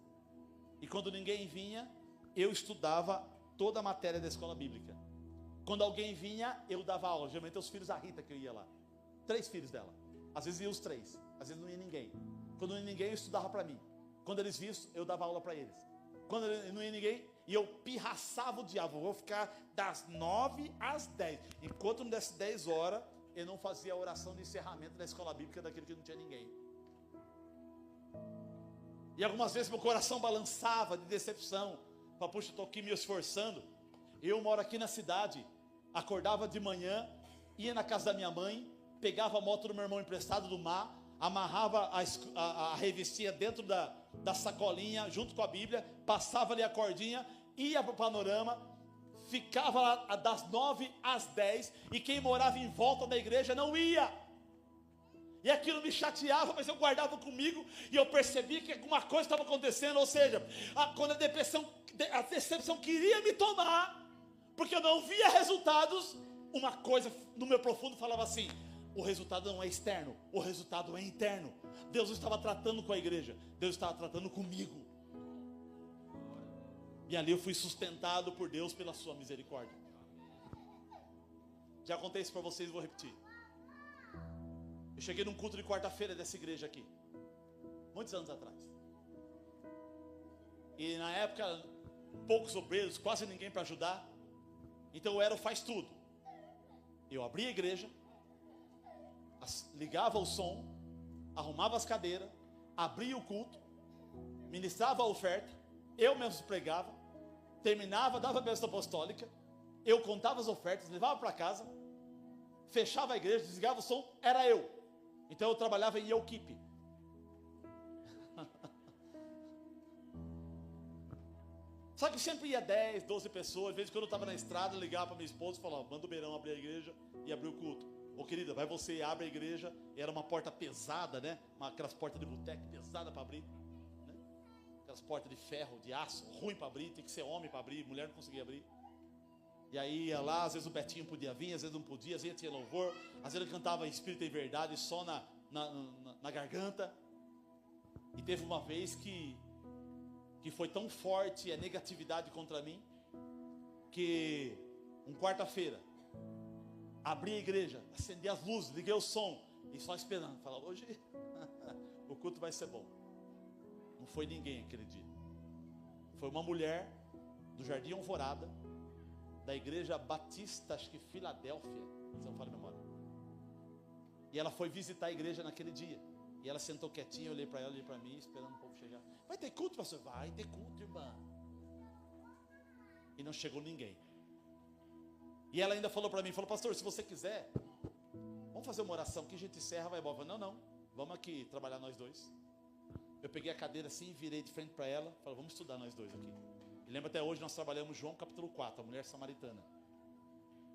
E quando ninguém vinha, eu estudava toda a matéria da escola bíblica. Quando alguém vinha, eu dava aula. Geralmente os filhos da Rita que eu ia lá, 3 filhos dela, às vezes ia os 3, às vezes não ia ninguém. Quando não ia ninguém, eu estudava para mim. Quando eles vistam, eu dava aula para eles. Quando não ia ninguém, e eu pirraçava o diabo. Eu vou ficar das 9 às 10. Enquanto não desse 10 horas, eu não fazia a oração de encerramento da escola bíblica daquele que não tinha ninguém. E algumas vezes meu coração balançava de decepção. Falei, puxa, eu estou aqui me esforçando. Eu moro aqui na cidade, acordava de manhã, ia na casa da minha mãe, pegava a moto do meu irmão emprestado do mar, amarrava a revistinha dentro da sacolinha, junto com a Bíblia, passava ali a cordinha, ia para o Panorama, ficava lá das 9 às 10, e quem morava em volta da igreja não ia. E aquilo me chateava, mas eu guardava comigo, e eu percebi que alguma coisa estava acontecendo, ou seja, quando a decepção queria me tomar, porque eu não via resultados, uma coisa no meu profundo falava assim, o resultado não é externo, o resultado é interno. Deus estava tratando com a igreja, Deus estava tratando comigo. E ali eu fui sustentado por Deus pela sua misericórdia. Já contei isso para vocês, vou repetir. Eu cheguei num culto de quarta-feira dessa igreja aqui, muitos anos atrás. E na época, poucos obreiros, quase ninguém para ajudar. Então eu era o faz tudo. Eu abria a igreja, ligava o som, arrumava as cadeiras, abria o culto, ministrava a oferta, eu mesmo pregava, terminava, dava a bênção apostólica, eu contava as ofertas, levava para casa, fechava a igreja, desligava o som, era eu. Então eu trabalhava em equipe. Só que sempre ia 10, 12 pessoas. Às vezes quando eu estava na estrada, eu ligava para minha esposa e falava, manda o Beirão abrir a igreja e abrir o culto. Ô querida, vai você e abre a igreja. E era uma porta pesada, né? Aquelas portas de boteco pesada para abrir, né? Aquelas portas de ferro, de aço, ruim para abrir. Tem que ser homem para abrir, mulher não conseguia abrir. E aí ia lá, às vezes o Betinho podia vir, às vezes não podia, às vezes tinha louvor, às vezes ele cantava Espírito e Verdade só na garganta. E teve uma vez que foi tão forte a negatividade contra mim, que quarta-feira, abri a igreja, acendi as luzes, liguei o som, e só esperando, falava, hoje o culto vai ser bom. Não foi ninguém aquele dia. Foi uma mulher do Jardim Alvorada, da igreja Batista, acho que Filadélfia, se não me falha a memória. E ela foi visitar a igreja naquele dia. E ela sentou quietinha, eu olhei para ela, olhei para mim, esperando o povo chegar. Vai ter culto, pastor? Vai ter culto, irmã. E não chegou ninguém. E ela ainda falou para mim, falou, pastor, se você quiser, vamos fazer uma oração que a gente encerra, vai embora. Eu falei, não, vamos aqui trabalhar nós dois. Eu peguei a cadeira assim, virei de frente para ela, falei, vamos estudar nós dois aqui. E lembra até hoje, nós trabalhamos João capítulo 4, a mulher samaritana.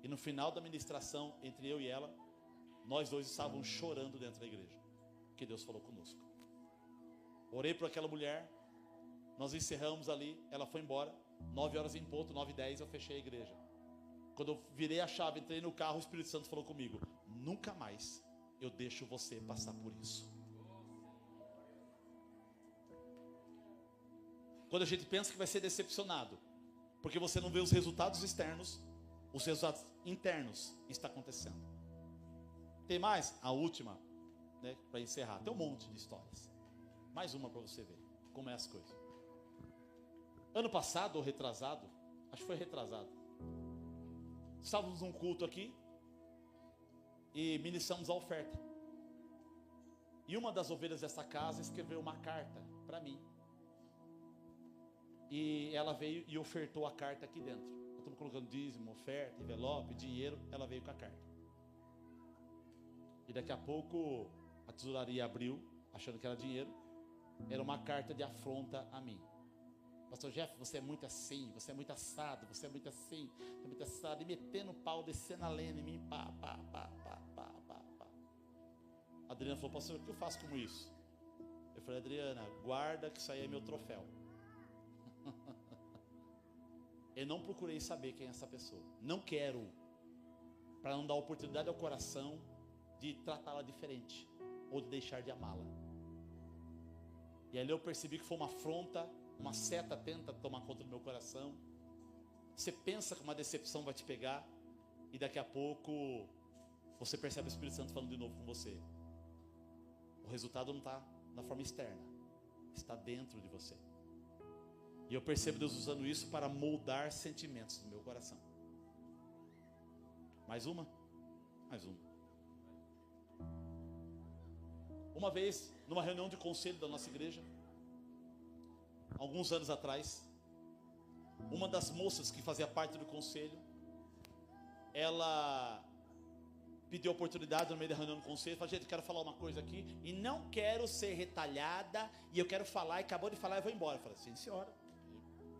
E no final da ministração, entre eu e ela, nós dois estávamos chorando dentro da igreja, que Deus falou conosco. Orei por aquela mulher, nós encerramos ali, ela foi embora, 9 horas em ponto, 9h10 eu fechei a igreja. Quando eu virei a chave, entrei no carro, o Espírito Santo falou comigo, nunca mais eu deixo você passar por isso. Quando a gente pensa que vai ser decepcionado, porque você não vê os resultados externos, os resultados internos está acontecendo. Tem mais? A última, né, para encerrar. Tem um monte de histórias. Mais uma para você ver como é as coisas. Ano passado ou retrasado, acho que foi retrasado, estávamos num culto aqui e ministramos a oferta. E uma das ovelhas dessa casa escreveu uma carta para mim. E ela veio e ofertou a carta aqui dentro. Eu estou colocando dízimo, oferta, envelope, dinheiro. Ela veio com a carta. E daqui a pouco a tesouraria abriu, achando que era dinheiro. Era uma carta de afronta a mim. Pastor Jeff, você é muito assim, você é muito assado, você é muito assim, você é muito assado. E metendo pau, descendo a lenha em mim. Pá. A Adriana falou, pastor, o que eu faço com isso? Eu falei, Adriana, guarda que isso aí é meu troféu. Eu não procurei saber quem é essa pessoa. Não quero, para não dar oportunidade ao coração de tratá-la diferente ou de deixar de amá-la. E ali eu percebi que foi uma afronta, uma seta tenta tomar conta do meu coração. Você pensa que uma decepção vai te pegar e daqui a pouco você percebe o Espírito Santo falando de novo com você. O resultado não está na forma externa, está dentro de você. E eu percebo Deus usando isso para moldar sentimentos no meu coração. Mais uma? Mais uma. Uma vez, numa reunião de conselho da nossa igreja, alguns anos atrás, uma das moças que fazia parte do conselho, ela pediu oportunidade no meio da reunião do conselho, falou, gente, eu quero falar uma coisa aqui, e não quero ser retalhada, e eu quero falar, e acabou de falar e vou embora. Eu falei, sim senhora.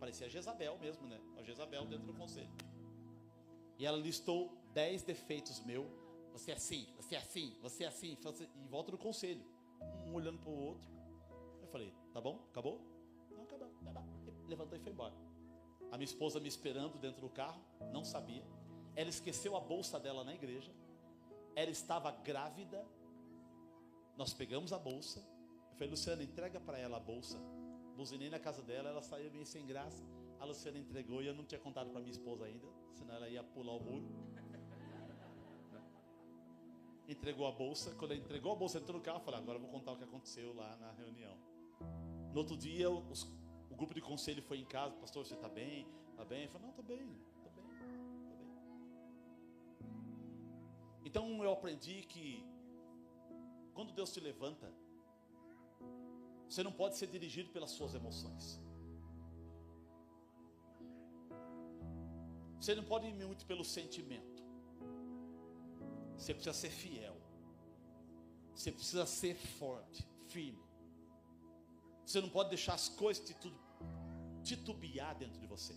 Parecia a Jezabel mesmo, né? A Jezabel dentro do conselho. E ela listou 10 defeitos meus. Você é assim, você é assim, você é assim. E volta no conselho. Um olhando para o outro. Eu falei, tá bom? Acabou? Não, acabou. Levantou e foi embora. A minha esposa me esperando dentro do carro. Não sabia. Ela esqueceu a bolsa dela na igreja. Ela estava grávida. Nós pegamos a bolsa. Eu falei, Luciana, entrega para ela a bolsa. Buzinei na casa dela, ela saiu meio sem graça. A Luciana entregou e eu não tinha contado para minha esposa ainda, senão ela ia pular o muro. Entregou a bolsa. Quando ela entregou a bolsa, entrou no carro, eu falei, agora eu vou contar o que aconteceu lá na reunião. No outro dia, o grupo de conselho foi em casa, pastor, você está bem? Está bem? Eu falei, não, estou bem. Então eu aprendi que quando Deus te levanta, você não pode ser dirigido pelas suas emoções. Você não pode ir muito pelo sentimento. Você precisa ser fiel. Você precisa ser forte, firme. Você não pode deixar as coisas titubear dentro de você.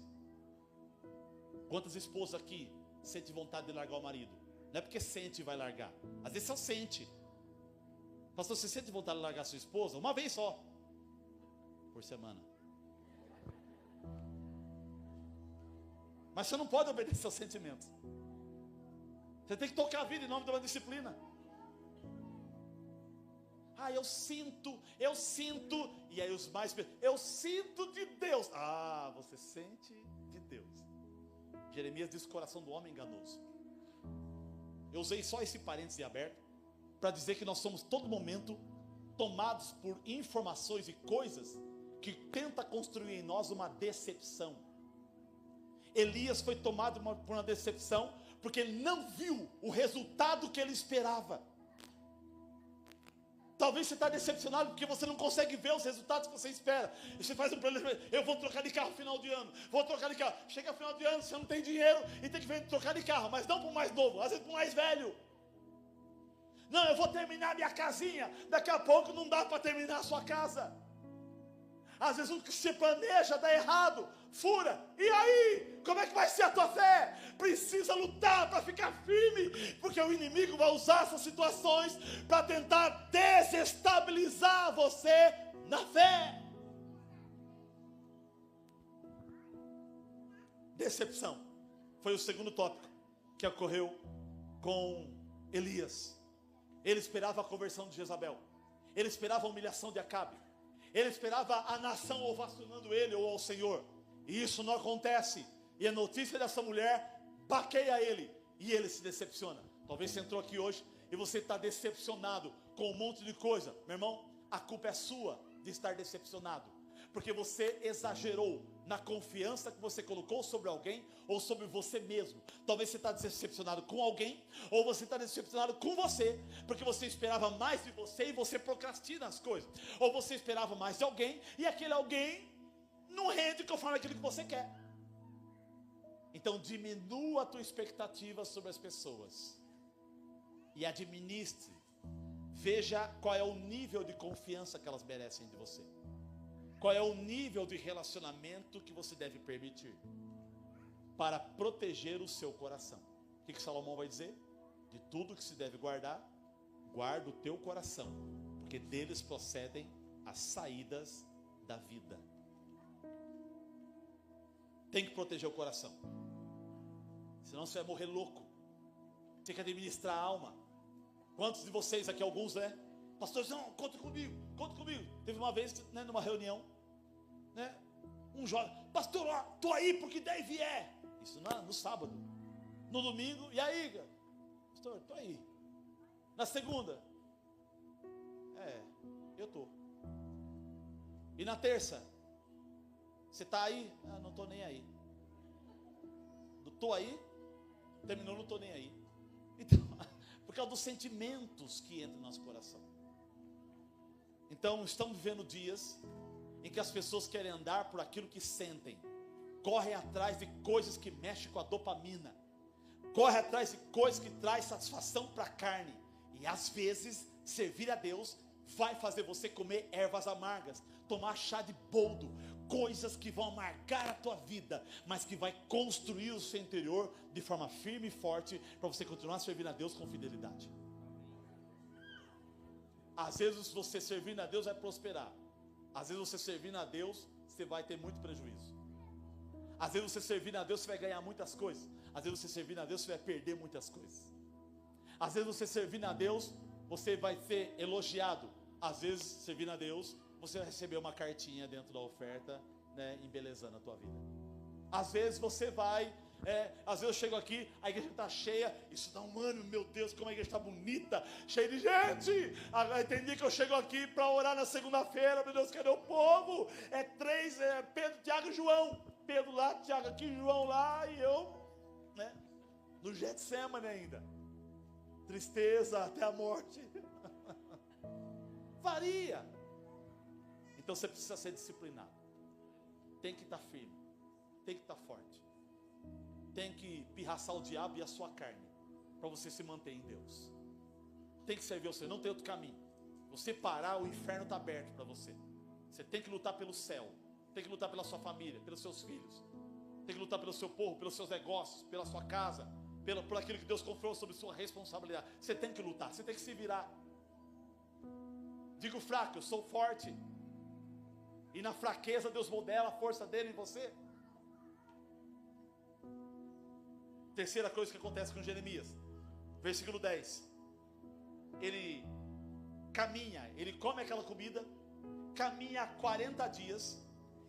Quantas esposas aqui sentem vontade de largar o marido? Não é porque sente e vai largar. Às vezes só sente. Pastor, você sente vontade de largar a sua esposa? Uma vez só por semana. Mas você não pode obedecer aos sentimentos. Você tem que tocar a vida em nome de uma disciplina. Ah, eu sinto. E aí os mais, eu sinto de Deus. Ah, você sente de Deus. Jeremias diz que o coração do homem é enganoso. Eu usei só esse parêntese aberto para dizer que nós somos todo momento tomados por informações e coisas que tenta construir em nós uma decepção. Elias foi tomado por uma decepção porque ele não viu o resultado que ele esperava. Talvez você está decepcionado porque você não consegue ver os resultados que você espera. E você faz um plano, eu vou trocar de carro no final de ano, vou trocar de carro. Chega no final de ano, você não tem dinheiro e tem que trocar de carro, mas não para o mais novo, às vezes para o mais velho. Não, eu vou terminar minha casinha, daqui a pouco não dá para terminar a sua casa. Às vezes o que você planeja dá errado, fura. E aí? Como é que vai ser a tua fé? Precisa lutar para ficar firme, porque o inimigo vai usar essas situações para tentar desestabilizar você na fé. Decepção foi o segundo tópico que ocorreu com Elias. Ele esperava a conversão de Jezabel. Ele esperava a humilhação de Acabe. Ele esperava a nação ovacionando ele ou ao Senhor. E isso não acontece. E a notícia dessa mulher baqueia ele. E ele se decepciona. Talvez você entrou aqui hoje e você está decepcionado com um monte de coisa. Meu irmão, a culpa é sua de estar decepcionado. Porque você exagerou na confiança que você colocou sobre alguém ou sobre você mesmo. Talvez você está decepcionado com alguém, ou você está decepcionado com você, porque você esperava mais de você e você procrastina as coisas. Ou você esperava mais de alguém e aquele alguém não rende conforme aquilo que você quer. Então diminua a tua expectativa sobre as pessoas e administre. Veja qual é o nível de confiança que elas merecem de você. Qual é o nível de relacionamento que você deve permitir para proteger o seu coração? O que Salomão vai dizer? De tudo que se deve guardar, guarda o teu coração, porque deles procedem as saídas da vida. Tem que proteger o coração, senão você vai morrer louco. Tem que administrar a alma. Quantos de vocês aqui, alguns, né? Pastor, não, conta comigo. Teve uma vez, né, numa reunião, né, um jovem, pastor, estou aí porque daí vier. Isso no sábado. No domingo, e aí, pastor, estou aí. Na segunda, eu estou. E na terça, você está aí? Ah, não estou nem aí. Estou aí, terminou, não estou nem aí. Então, por causa dos sentimentos que entram no nosso coração. Então, estamos vivendo dias em que as pessoas querem andar por aquilo que sentem, correm atrás de coisas que mexem com a dopamina, correm atrás de coisas que trazem satisfação para a carne, e às vezes, servir a Deus vai fazer você comer ervas amargas, tomar chá de boldo, coisas que vão amargar a tua vida, mas que vai construir o seu interior de forma firme e forte, para você continuar servindo a Deus com fidelidade. Às vezes você servindo a Deus vai prosperar. Às vezes você servindo a Deus, você vai ter muito prejuízo. Às vezes você servindo a Deus, você vai ganhar muitas coisas. Às vezes você servindo a Deus, você vai perder muitas coisas. Às vezes você servindo a Deus, você vai ser elogiado. Às vezes, servindo a Deus, você vai receber uma cartinha dentro da oferta, né, embelezando a tua vida. Às vezes você vai... às vezes eu chego aqui, a igreja está cheia, isso dá um ânimo, meu Deus, como a igreja está bonita, cheia de gente. Tem dia que eu chego aqui para orar na segunda-feira, meu Deus, cadê o povo? Pedro, Tiago e João. Pedro lá, Tiago aqui, João lá, e eu, né, no Getsemane ainda. Tristeza até a morte. Varia. Então você precisa ser disciplinado. Tem que estar firme, tem que estar forte. Tem que pirraçar o diabo e a sua carne, para você se manter em Deus. Tem que servir você, não tem outro caminho. Você parar, o inferno está aberto para você. Você tem que lutar pelo céu, tem que lutar pela sua família, pelos seus filhos, tem que lutar pelo seu povo, pelos seus negócios, pela sua casa, por aquilo que Deus confiou sobre sua responsabilidade. Você tem que lutar, você tem que se virar. Digo fraco, eu sou forte. E na fraqueza Deus modela a força dele em você. Terceira coisa que acontece com Jeremias, versículo 10. Ele caminha, ele come aquela comida, caminha 40 dias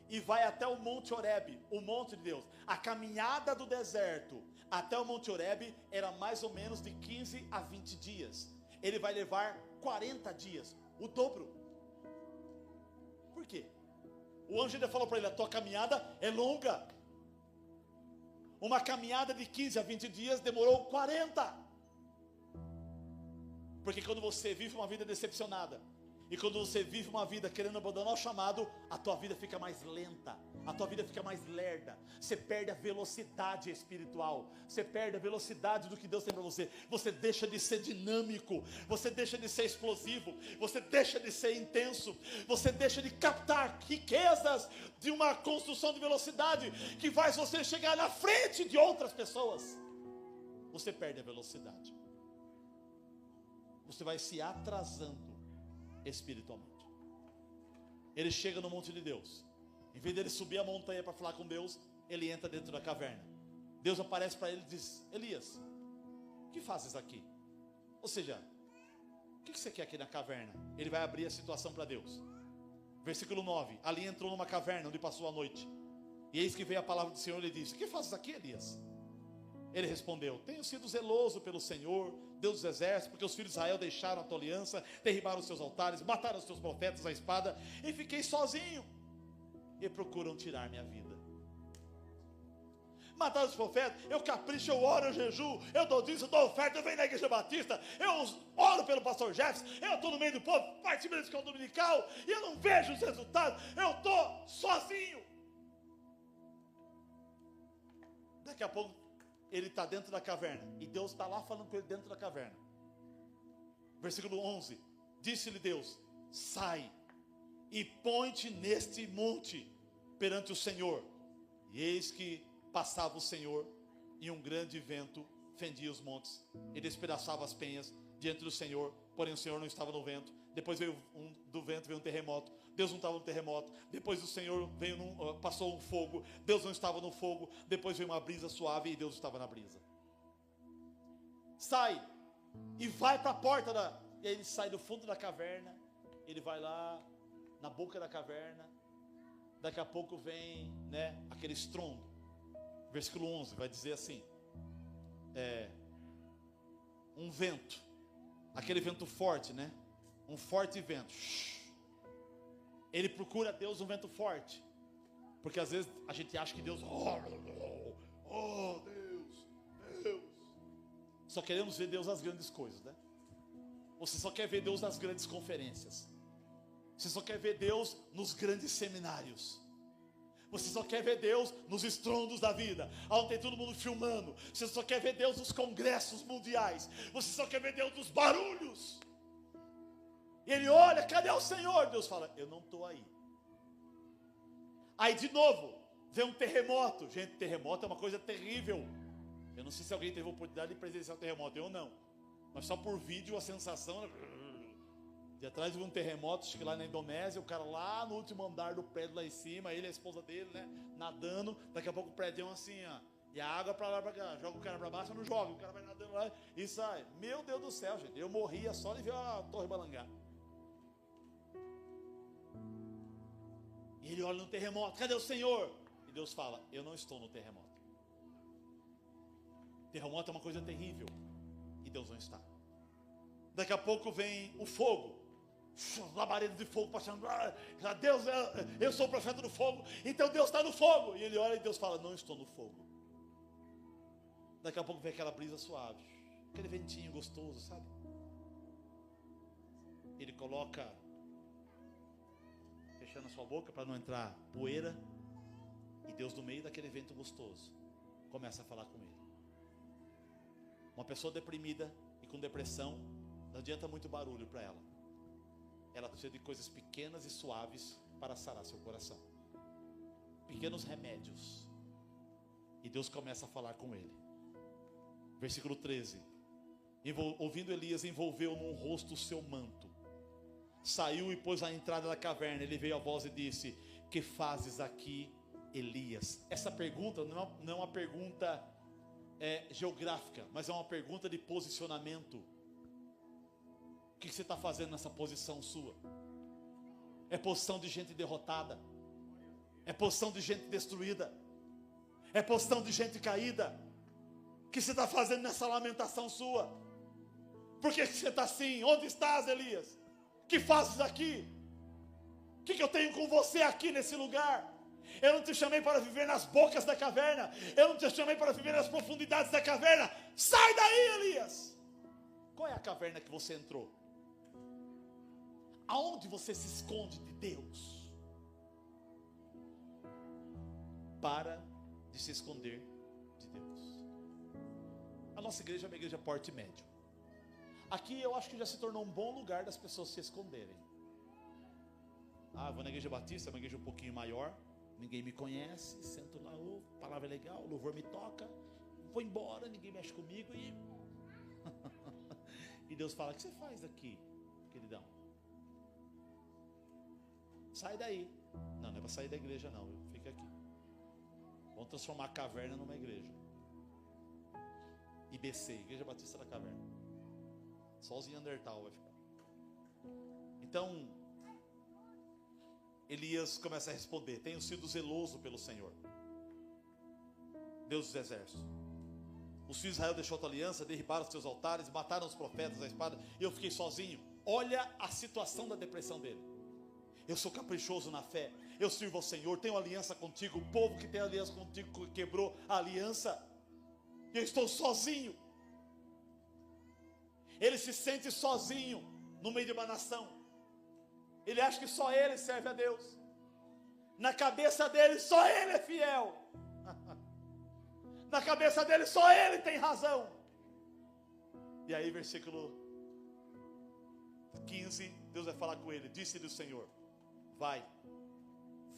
e vai até o Monte Horebe, o monte de Deus. A caminhada do deserto até o Monte Horebe era mais ou menos de 15 a 20 dias. Ele vai levar 40 dias, o dobro. Por quê? O anjo ainda falou para ele, a tua caminhada é longa. Uma caminhada de 15 a 20 dias demorou 40. Porque quando você vive uma vida decepcionada, e quando você vive uma vida querendo abandonar o chamado, a tua vida fica mais lenta, a tua vida fica mais lerda, você perde a velocidade espiritual, você perde a velocidade do que Deus tem para você, você deixa de ser dinâmico, você deixa de ser explosivo, você deixa de ser intenso, você deixa de captar riquezas de uma construção de velocidade, que faz você chegar na frente de outras pessoas, você perde a velocidade, você vai se atrasando espiritualmente. Ele chega no monte de Deus, em vez dele subir a montanha para falar com Deus, ele entra dentro da caverna. Deus aparece para ele e diz: Elias, o que fazes aqui? Ou seja, o que você quer aqui na caverna? Ele vai abrir a situação para Deus. Versículo 9: ali entrou numa caverna onde passou a noite, e eis que veio a palavra do Senhor e lhe disse: o que fazes aqui, Elias? Ele respondeu: tenho sido zeloso pelo Senhor, Deus dos exércitos, porque os filhos de Israel deixaram a tua aliança, derribaram os seus altares, mataram os teus profetas à espada, e fiquei sozinho, e procuram tirar minha vida. Mataram os profetas, eu capricho, eu oro, eu jejuo, eu dou dízimo, eu dou oferta, eu venho na igreja batista, eu oro pelo pastor Jefferson, eu estou no meio do povo, participo da escola dominical, e eu não vejo os resultados, eu estou sozinho. Daqui a pouco, ele está dentro da caverna, e Deus está lá falando com ele dentro da caverna. Versículo 11, disse-lhe Deus: sai e põe-te neste monte perante o Senhor. E eis que passava o Senhor, e um grande vento fendia os montes, e despedaçava as penhas diante do Senhor, porém o Senhor não estava no vento. Depois do vento veio um terremoto, Deus não estava no terremoto. Depois do Senhor passou um fogo, Deus não estava no fogo. Depois veio uma brisa suave, e Deus estava na brisa. Sai e vai para a porta e aí ele sai do fundo da caverna, ele vai lá na boca da caverna. Daqui a pouco vem, aquele estrondo. Versículo 11 vai dizer assim: um vento, aquele vento forte, um forte vento. Ele procura Deus, um vento forte, porque às vezes a gente acha que Deus, Deus, só queremos ver Deus nas grandes coisas, Você só quer ver Deus nas grandes conferências, você só quer ver Deus nos grandes seminários, você só quer ver Deus nos estrondos da vida, onde tem todo mundo filmando. Você só quer ver Deus nos congressos mundiais, você só quer ver Deus nos barulhos. E ele olha: cadê o Senhor? Deus fala: eu não estou aí. Aí de novo, vem um terremoto. Gente, terremoto é uma coisa terrível. Eu não sei se alguém teve a oportunidade de presenciar um terremoto, eu não. Mas só por vídeo a sensação... De atrás de um terremoto, acho que lá na Indonésia, o cara lá no último andar do prédio lá em cima, ele e a esposa dele, nadando, daqui a pouco o prédio é assim, e a água para lá para cá, joga o cara para baixo, não joga, o cara vai nadando lá e sai. Meu Deus do céu, gente, eu morria só de ver a Torre Balangá. E ele olha no terremoto: cadê o Senhor? E Deus fala: eu não estou no terremoto. Terremoto é uma coisa terrível, e Deus não está. Daqui a pouco vem o fogo, labareda de fogo passando. Deus, eu sou o profeta do fogo, então Deus está no fogo. E ele olha e Deus fala: não estou no fogo. Daqui a pouco vem aquela brisa suave, aquele ventinho gostoso, sabe? Ele coloca, fechando a sua boca para não entrar poeira, e Deus, no meio daquele vento gostoso, começa a falar com ele. Uma pessoa deprimida e com depressão, não adianta muito barulho para ela. Ela precisa de coisas pequenas e suaves para sarar seu coração. Pequenos remédios. E Deus começa a falar com ele. Versículo 13. Ouvindo Elias, envolveu num rosto o seu manto. Saiu e pôs à entrada da caverna. Ele veio a voz e disse: que fazes aqui, Elias? Essa pergunta não é uma pergunta geográfica, mas é uma pergunta de posicionamento. O que você está fazendo nessa posição sua? É posição de gente derrotada, é posição de gente destruída, é posição de gente caída. O que você está fazendo nessa lamentação sua? Por que você está assim? Onde estás, Elias? O que fazes aqui? O que eu tenho com você aqui nesse lugar? Eu não te chamei para viver nas bocas da caverna, eu não te chamei para viver nas profundidades da caverna. Sai daí, Elias! Qual é a caverna que você entrou? Aonde você se esconde de Deus? Para de se esconder de Deus. A nossa igreja é uma igreja porte médio. Aqui eu acho que já se tornou um bom lugar das pessoas se esconderem. Ah, vou na igreja batista, é uma igreja um pouquinho maior. Ninguém me conhece, sento lá, a palavra é legal, o louvor me toca, vou embora, ninguém mexe comigo e... e Deus fala, o que você faz aqui, queridão? Sai daí. Não é para sair da igreja não, fica aqui. Vamos transformar a caverna numa igreja. IBC, Igreja Batista da Caverna. Só os Neandertal vai ficar. Então, Elias começa a responder: tenho sido zeloso pelo Senhor, Deus dos exércitos. Os filhos de Israel deixou a tua aliança, derribaram os teus altares, mataram os profetas à espada, e eu fiquei sozinho. Olha a situação da depressão dele. Eu sou caprichoso na fé, eu sirvo ao Senhor, tenho aliança contigo. O povo que tem aliança contigo quebrou a aliança, e eu estou sozinho. Ele se sente sozinho no meio de uma nação. Ele acha que só ele serve a Deus. Na cabeça dele só ele é fiel. Na cabeça dele só ele tem razão. E aí versículo 15, Deus vai falar com ele. Disse-lhe o Senhor: vai,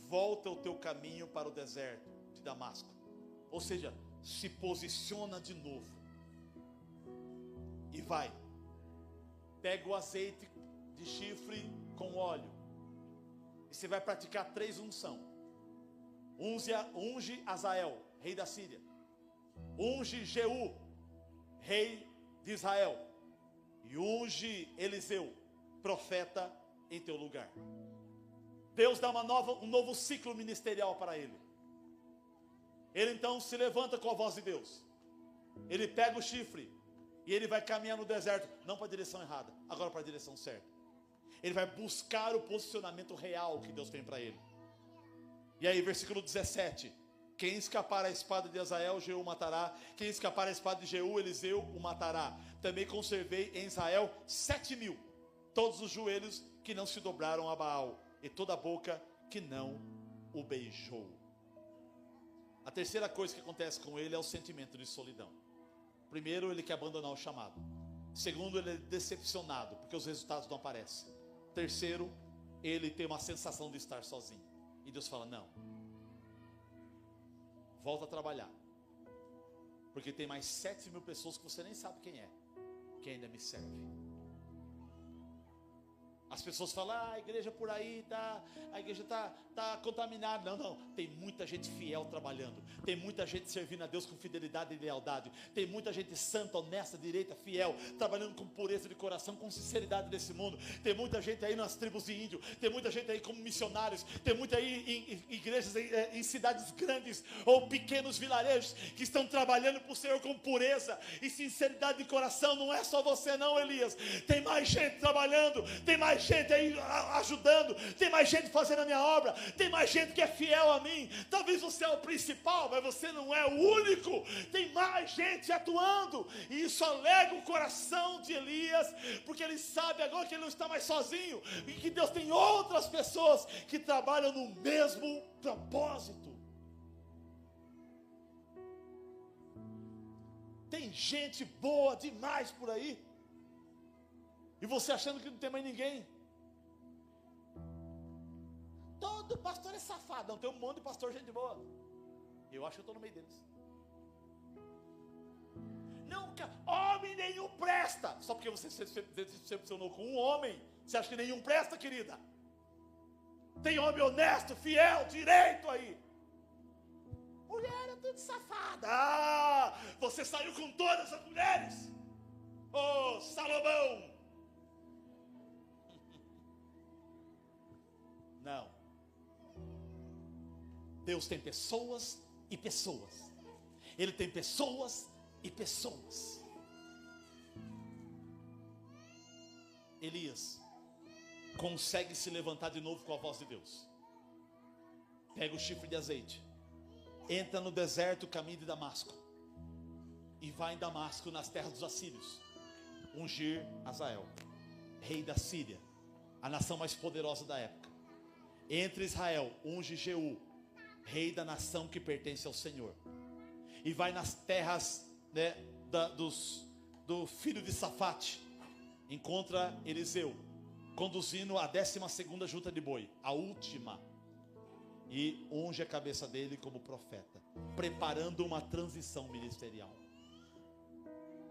volta o teu caminho para o deserto de Damasco. Ou seja, se posiciona de novo. E vai, pega o azeite de chifre com óleo, e você vai praticar 3 unções. Unge Azael, rei da Síria. Unge Jeú, rei de Israel. E unge Eliseu, profeta, em teu lugar. Deus dá um novo ciclo ministerial para ele. Ele então se levanta com a voz de Deus. Ele pega o chifre e ele vai caminhar no deserto, não para a direção errada, agora para a direção certa. Ele vai buscar o posicionamento real que Deus tem para ele. E aí versículo 17: quem escapar à espada de Azael, Jeú o matará. Quem escapar à espada de Jeú, Eliseu o matará. Também conservei em Israel 7.000, todos os joelhos que não se dobraram a Baal, e toda a boca que não o beijou. A terceira coisa que acontece com ele é o sentimento de solidão. Primeiro, ele quer abandonar o chamado. Segundo, ele é decepcionado porque os resultados não aparecem. Terceiro, ele tem uma sensação de estar sozinho. E Deus fala: não, volta a trabalhar, porque tem mais 7.000 pessoas que você nem sabe quem é, que ainda me serve. As pessoas falam: a igreja por aí a igreja tá contaminada. Não, tem muita gente fiel trabalhando. Tem muita gente servindo a Deus com fidelidade e lealdade. Tem muita gente santa, honesta, direita, fiel, trabalhando com pureza de coração, com sinceridade nesse mundo. Tem muita gente aí nas tribos de índio. Tem muita gente aí como missionários. Tem muita aí em igrejas em cidades grandes ou pequenos vilarejos que estão trabalhando para o Senhor com pureza e sinceridade de coração. Não é só você não, Elias. Tem mais gente trabalhando. Tem mais gente aí ajudando, tem mais gente fazendo a minha obra, tem mais gente que é fiel a mim. Talvez você é o principal, mas você não é o único. Tem mais gente atuando, e isso alegra o coração de Elias, porque ele sabe agora que ele não está mais sozinho, e que Deus tem outras pessoas que trabalham no mesmo propósito. Tem gente boa demais por aí, e você achando que não tem mais ninguém. Todo pastor é safado. Não, tem um monte de pastor gente boa. Eu acho que eu estou no meio deles. Nunca, homem nenhum presta. Só porque você se decepcionou com um homem, você acha que nenhum presta, querida? Tem homem honesto, fiel, direito aí. Mulher é tudo safada. Ah, você saiu com todas as mulheres. Oh, Salomão. Não. Deus tem pessoas e pessoas. Ele tem pessoas e pessoas. Elias consegue se levantar de novo com a voz de Deus. Pega o chifre de azeite, entra no deserto, caminho de Damasco, e vai em Damasco, nas terras dos assírios. ungir Azael, rei da Síria, a nação mais poderosa da época. Entre Israel, unge Jeú, rei da nação que pertence ao Senhor. E vai nas terras, né, do filho de Safate, encontra Eliseu, conduzindo a 12ª junta de boi, a última, e unge a cabeça dele como profeta, preparando uma transição ministerial.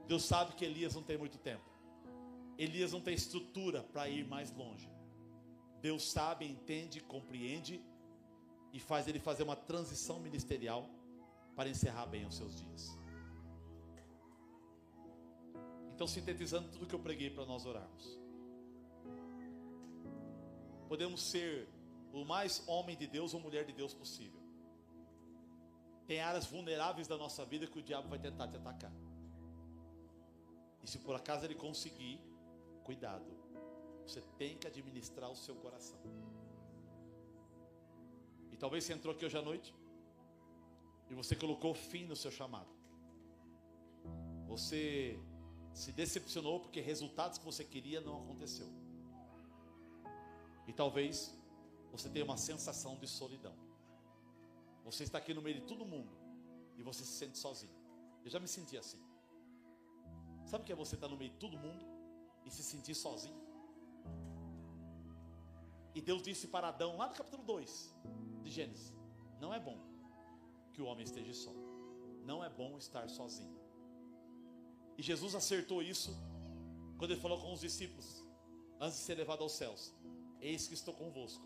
Deus sabe que Elias não tem muito tempo. Elias não tem estrutura para ir mais longe. Deus sabe, entende, compreende e faz ele fazer uma transição ministerial para encerrar bem os seus dias. Então, sintetizando tudo que eu preguei para nós orarmos, podemos ser o mais homem de Deus ou mulher de Deus possível. Tem áreas vulneráveis da nossa vida que o diabo vai tentar te atacar. E se por acaso ele conseguir, cuidado. Você tem que administrar o seu coração. E talvez você entrou aqui hoje à noite e você colocou fim no seu chamado. Você se decepcionou porque resultados que você queria não aconteceu. E talvez você tenha uma sensação de solidão. Você está aqui no meio de todo mundo e você se sente sozinho. Eu já me senti assim. Sabe o que é você estar no meio de todo mundo e se sentir sozinho? E Deus disse para Adão, lá no capítulo 2 de Gênesis: não é bom que o homem esteja só. Não é bom estar sozinho. E Jesus acertou isso quando ele falou com os discípulos, antes de ser levado aos céus: eis que estou convosco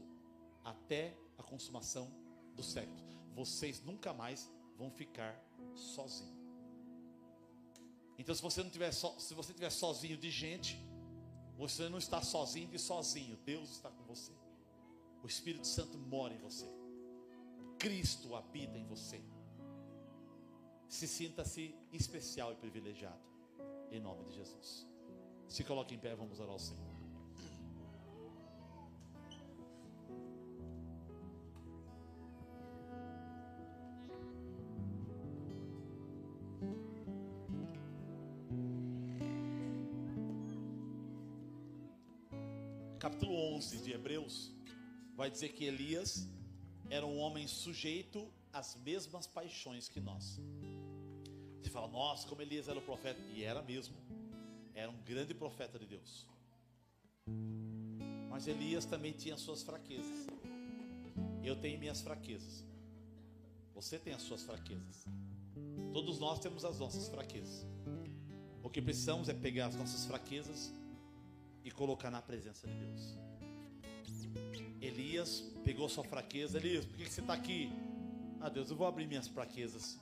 até a consumação do século. Vocês nunca mais vão ficar sozinhos. Então, se você estiver sozinho de gente, você não está sozinho de sozinho. Deus está com você. O Espírito Santo mora em você. Cristo habita em você. Se sinta-se especial e privilegiado, em nome de Jesus. Se coloque em pé, vamos orar ao Senhor. Capítulo 11 de Hebreus vai dizer que Elias era um homem sujeito às mesmas paixões que nós. Você fala, nossa, como Elias era o profeta. E era mesmo. Era um grande profeta de Deus. Mas Elias também tinha suas fraquezas. Eu tenho minhas fraquezas. Você tem as suas fraquezas. Todos nós temos as nossas fraquezas. O que precisamos é pegar as nossas fraquezas e colocar na presença de Deus. Elias pegou sua fraqueza. Elias, por que você está aqui? Ah, Deus, eu vou abrir minhas fraquezas.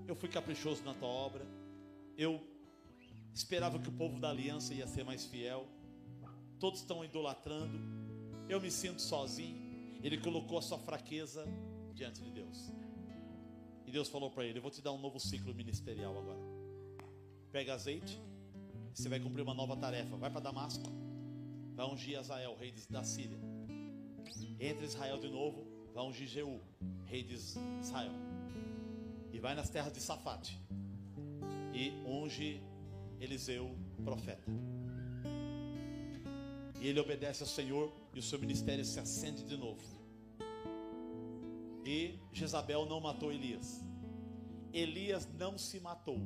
Eu fui caprichoso na tua obra. Eu esperava que o povo da aliança ia ser mais fiel. Todos estão idolatrando. Eu me sinto sozinho. Ele colocou a sua fraqueza diante de Deus. E Deus falou para ele: eu vou te dar um novo ciclo ministerial agora. Pega azeite. Você vai cumprir uma nova tarefa. Vai para Damasco. Vai ungir Azael, rei da Síria. Entre Israel de novo. Vai ungir Jeú, rei de Israel. E vai nas terras de Safate. E unge Eliseu, profeta. E ele obedece ao Senhor. E o seu ministério se acende de novo. E Jezabel não matou Elias. Elias não se matou.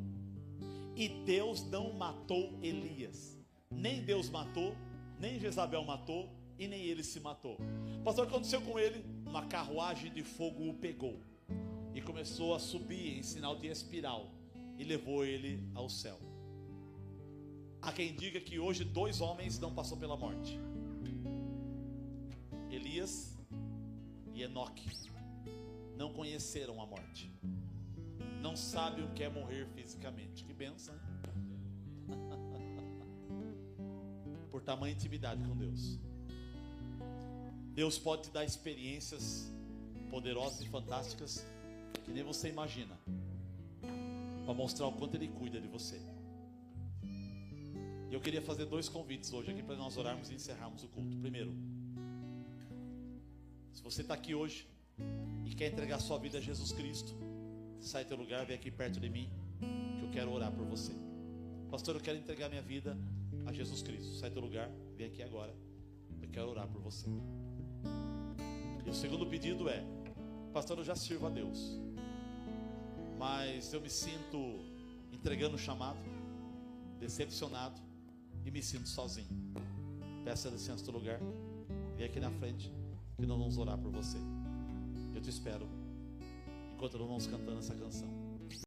E Deus não matou Elias. Nem Deus matou, nem Jezabel matou, e nem ele se matou. Pastor, o que aconteceu com ele? Uma carruagem de fogo o pegou e começou a subir em sinal de espiral e levou ele ao céu. Há quem diga que hoje 2 homens não passou pela morte: Elias e Enoque. Não conheceram a morte. Não sabe o que é morrer fisicamente. Que bênção, hein? Por tamanha intimidade com Deus. Deus pode te dar experiências poderosas e fantásticas que nem você imagina, para mostrar o quanto Ele cuida de você. E eu queria fazer 2 convites hoje aqui para nós orarmos e encerrarmos o culto. Primeiro, se você está aqui hoje e quer entregar sua vida a Jesus Cristo, sai do teu lugar, vem aqui perto de mim, que eu quero orar por você. Pastor, eu quero entregar minha vida a Jesus Cristo. Sai do lugar, vem aqui agora. Eu quero orar por você. E o segundo pedido é: pastor, eu já sirvo a Deus, mas eu me sinto entregando o chamado, decepcionado, e me sinto sozinho. Peça licença do lugar, vem aqui na frente, que nós vamos orar por você. Eu te espero, enquanto nós vamos cantando essa canção.